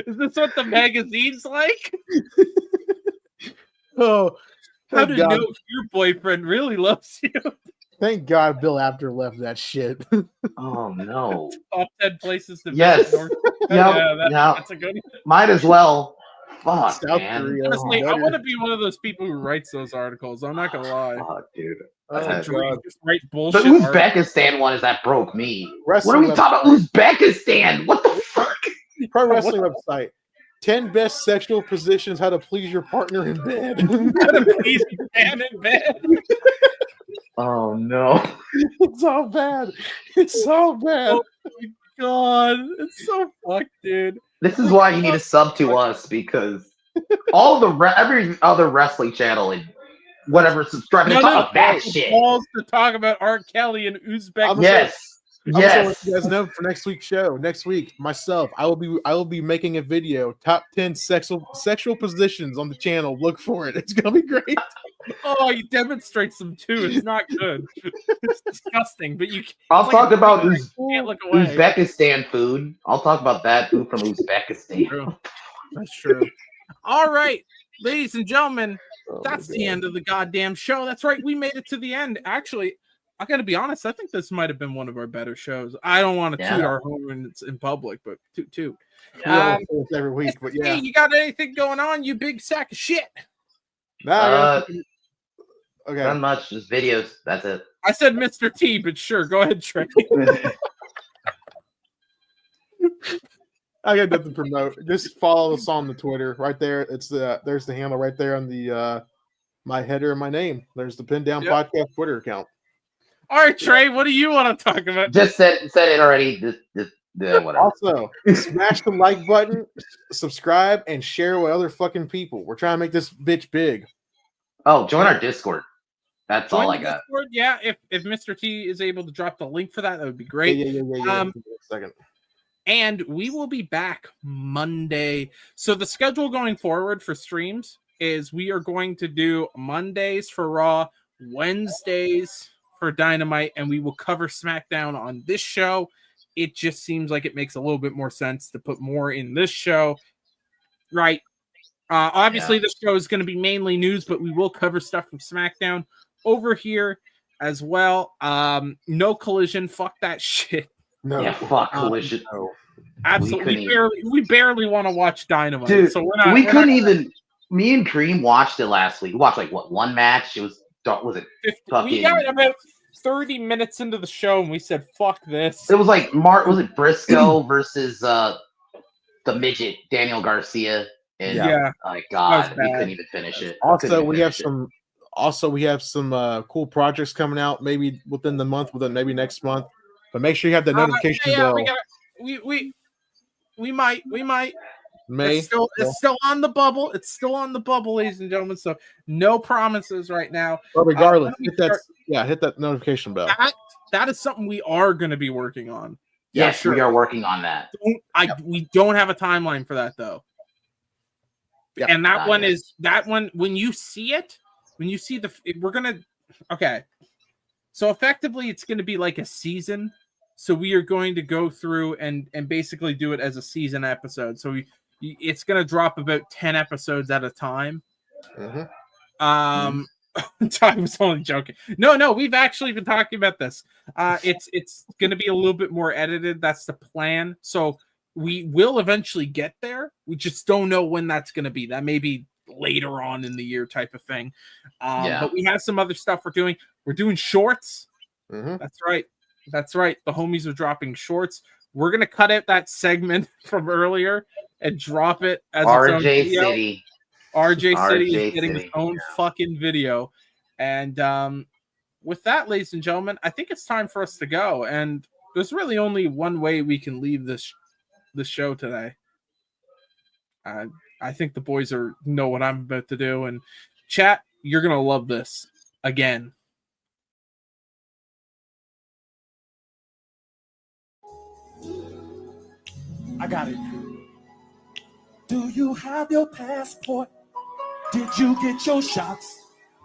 Is this what the magazine's like? Oh, how to know if your boyfriend really loves you? Thank God Bill Apter left that shit. Oh no! Top 10 places to Yes. visit. That's a good one. Might as well. Fuck, South man. Korea. Honestly, I want to be one of those people who writes those articles. I'm not gonna lie. Fuck, dude. Just write The bullshit. Uzbekistan one is that broke me. What are we talking about? Uzbekistan? What the fuck? Pro wrestling website. 10 best sexual positions how to please your partner in bed. How to please your man in bed. Oh no. It's all bad. It's so bad. Oh my God. It's so fucked, dude. This is why you need to sub to us, because all the every other wrestling channel and whatever subscribe to talk about that shit. Balls to talk about R. Kelly and Uzbek. Yes. I'm just gonna let you guys know for next week's show. Next week, myself, I will be making a video, top 10 sexual positions on the channel. Look for it. It's gonna be great. Oh, you demonstrate some too. It's not good. It's disgusting. But you. I'll talk about can't look away. Uzbekistan food. I'll talk about that food from Uzbekistan. True. That's true. All right, ladies and gentlemen, that's the end of the goddamn show. That's right. We made it to the end. Actually, I got to be honest. I think this might have been one of our better shows. I don't want to toot our horn in public, but toot. Every week, but yeah. Hey, you got anything going on? You big sack of shit. Okay. Not much. Just videos. That's it. I said Mr. T, but sure. Go ahead, Trey. I got nothing to promote. Just follow us on the Twitter right there. It's there's the handle right there on the my header and my name. There's the Pin Down Podcast Twitter account. All right, Trey, what do you want to talk about? Just said it already. Just whatever. Also, smash the like button, subscribe, and share with other fucking people. We're trying to make this bitch big. Oh, join our Discord. That's Join all I the got. Discord. Yeah, if Mr. T is able to drop the link for that, that would be great. Yeah. Second. And we will be back Monday. So the schedule going forward for streams is we are going to do Mondays for Raw, Wednesdays for Dynamite, and we will cover SmackDown on this show. It just seems like it makes a little bit more sense to put more in this show. Right. Obviously, this show is going to be mainly news, but we will cover stuff from SmackDown over here as well. No Collision. Fuck that shit. No. Yeah, fuck Collision. No. Absolutely. We barely want to watch Dynamite. Dude, so we're not, we couldn't even. Me and Cream watched it last week. We watched like one match? It was it 50, fucking. We got about 30 minutes into the show and we said, fuck this. It was like was it Briscoe versus the midget Daniel Garcia? And my God, we couldn't even finish it. Also, we have some cool projects coming out, maybe within the month, maybe next month. But make sure you have the notification bell. We might. May. It's still on the bubble. It's still on the bubble, ladies and gentlemen. So no promises right now. But regardless, hit that notification bell. That is something we are going to be working on. Yes, we are working on that. We don't have a timeline for that though. Yeah, and that one when you see it, we're gonna So effectively, it's going to be like a season. So we are going to go through and basically do it as a season episode. So it's going to drop about 10 episodes at a time. I was only joking. No, we've actually been talking about this. It's going to be a little bit more edited. That's the plan. So we will eventually get there. We just don't know when that's going to be. That may be later on in the year type of thing. But we have some other stuff we're doing. We're doing shorts. That's right. The homies are dropping shorts. We're gonna cut out that segment from earlier and drop it as its own RJ video. City. RJ City is RJ getting City. its own fucking video. And with that, ladies and gentlemen, I think it's time for us to go. And there's really only one way we can leave this show today. I think the boys know what I'm about to do. And chat, you're gonna love this again. I got it. Do you have your passport? Did you get your shots?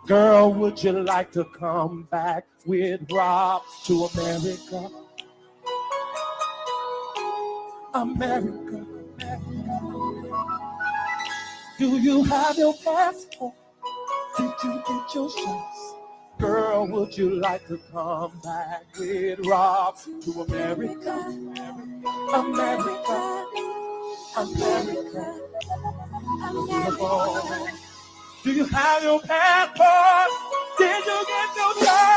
Girl, would you like to come back with Rob to America? America. Do you have your passport? Did you get your shots? Girl, would you like to come back with Rob to America? America. America. America. Do you have your passport? Did you get your shot?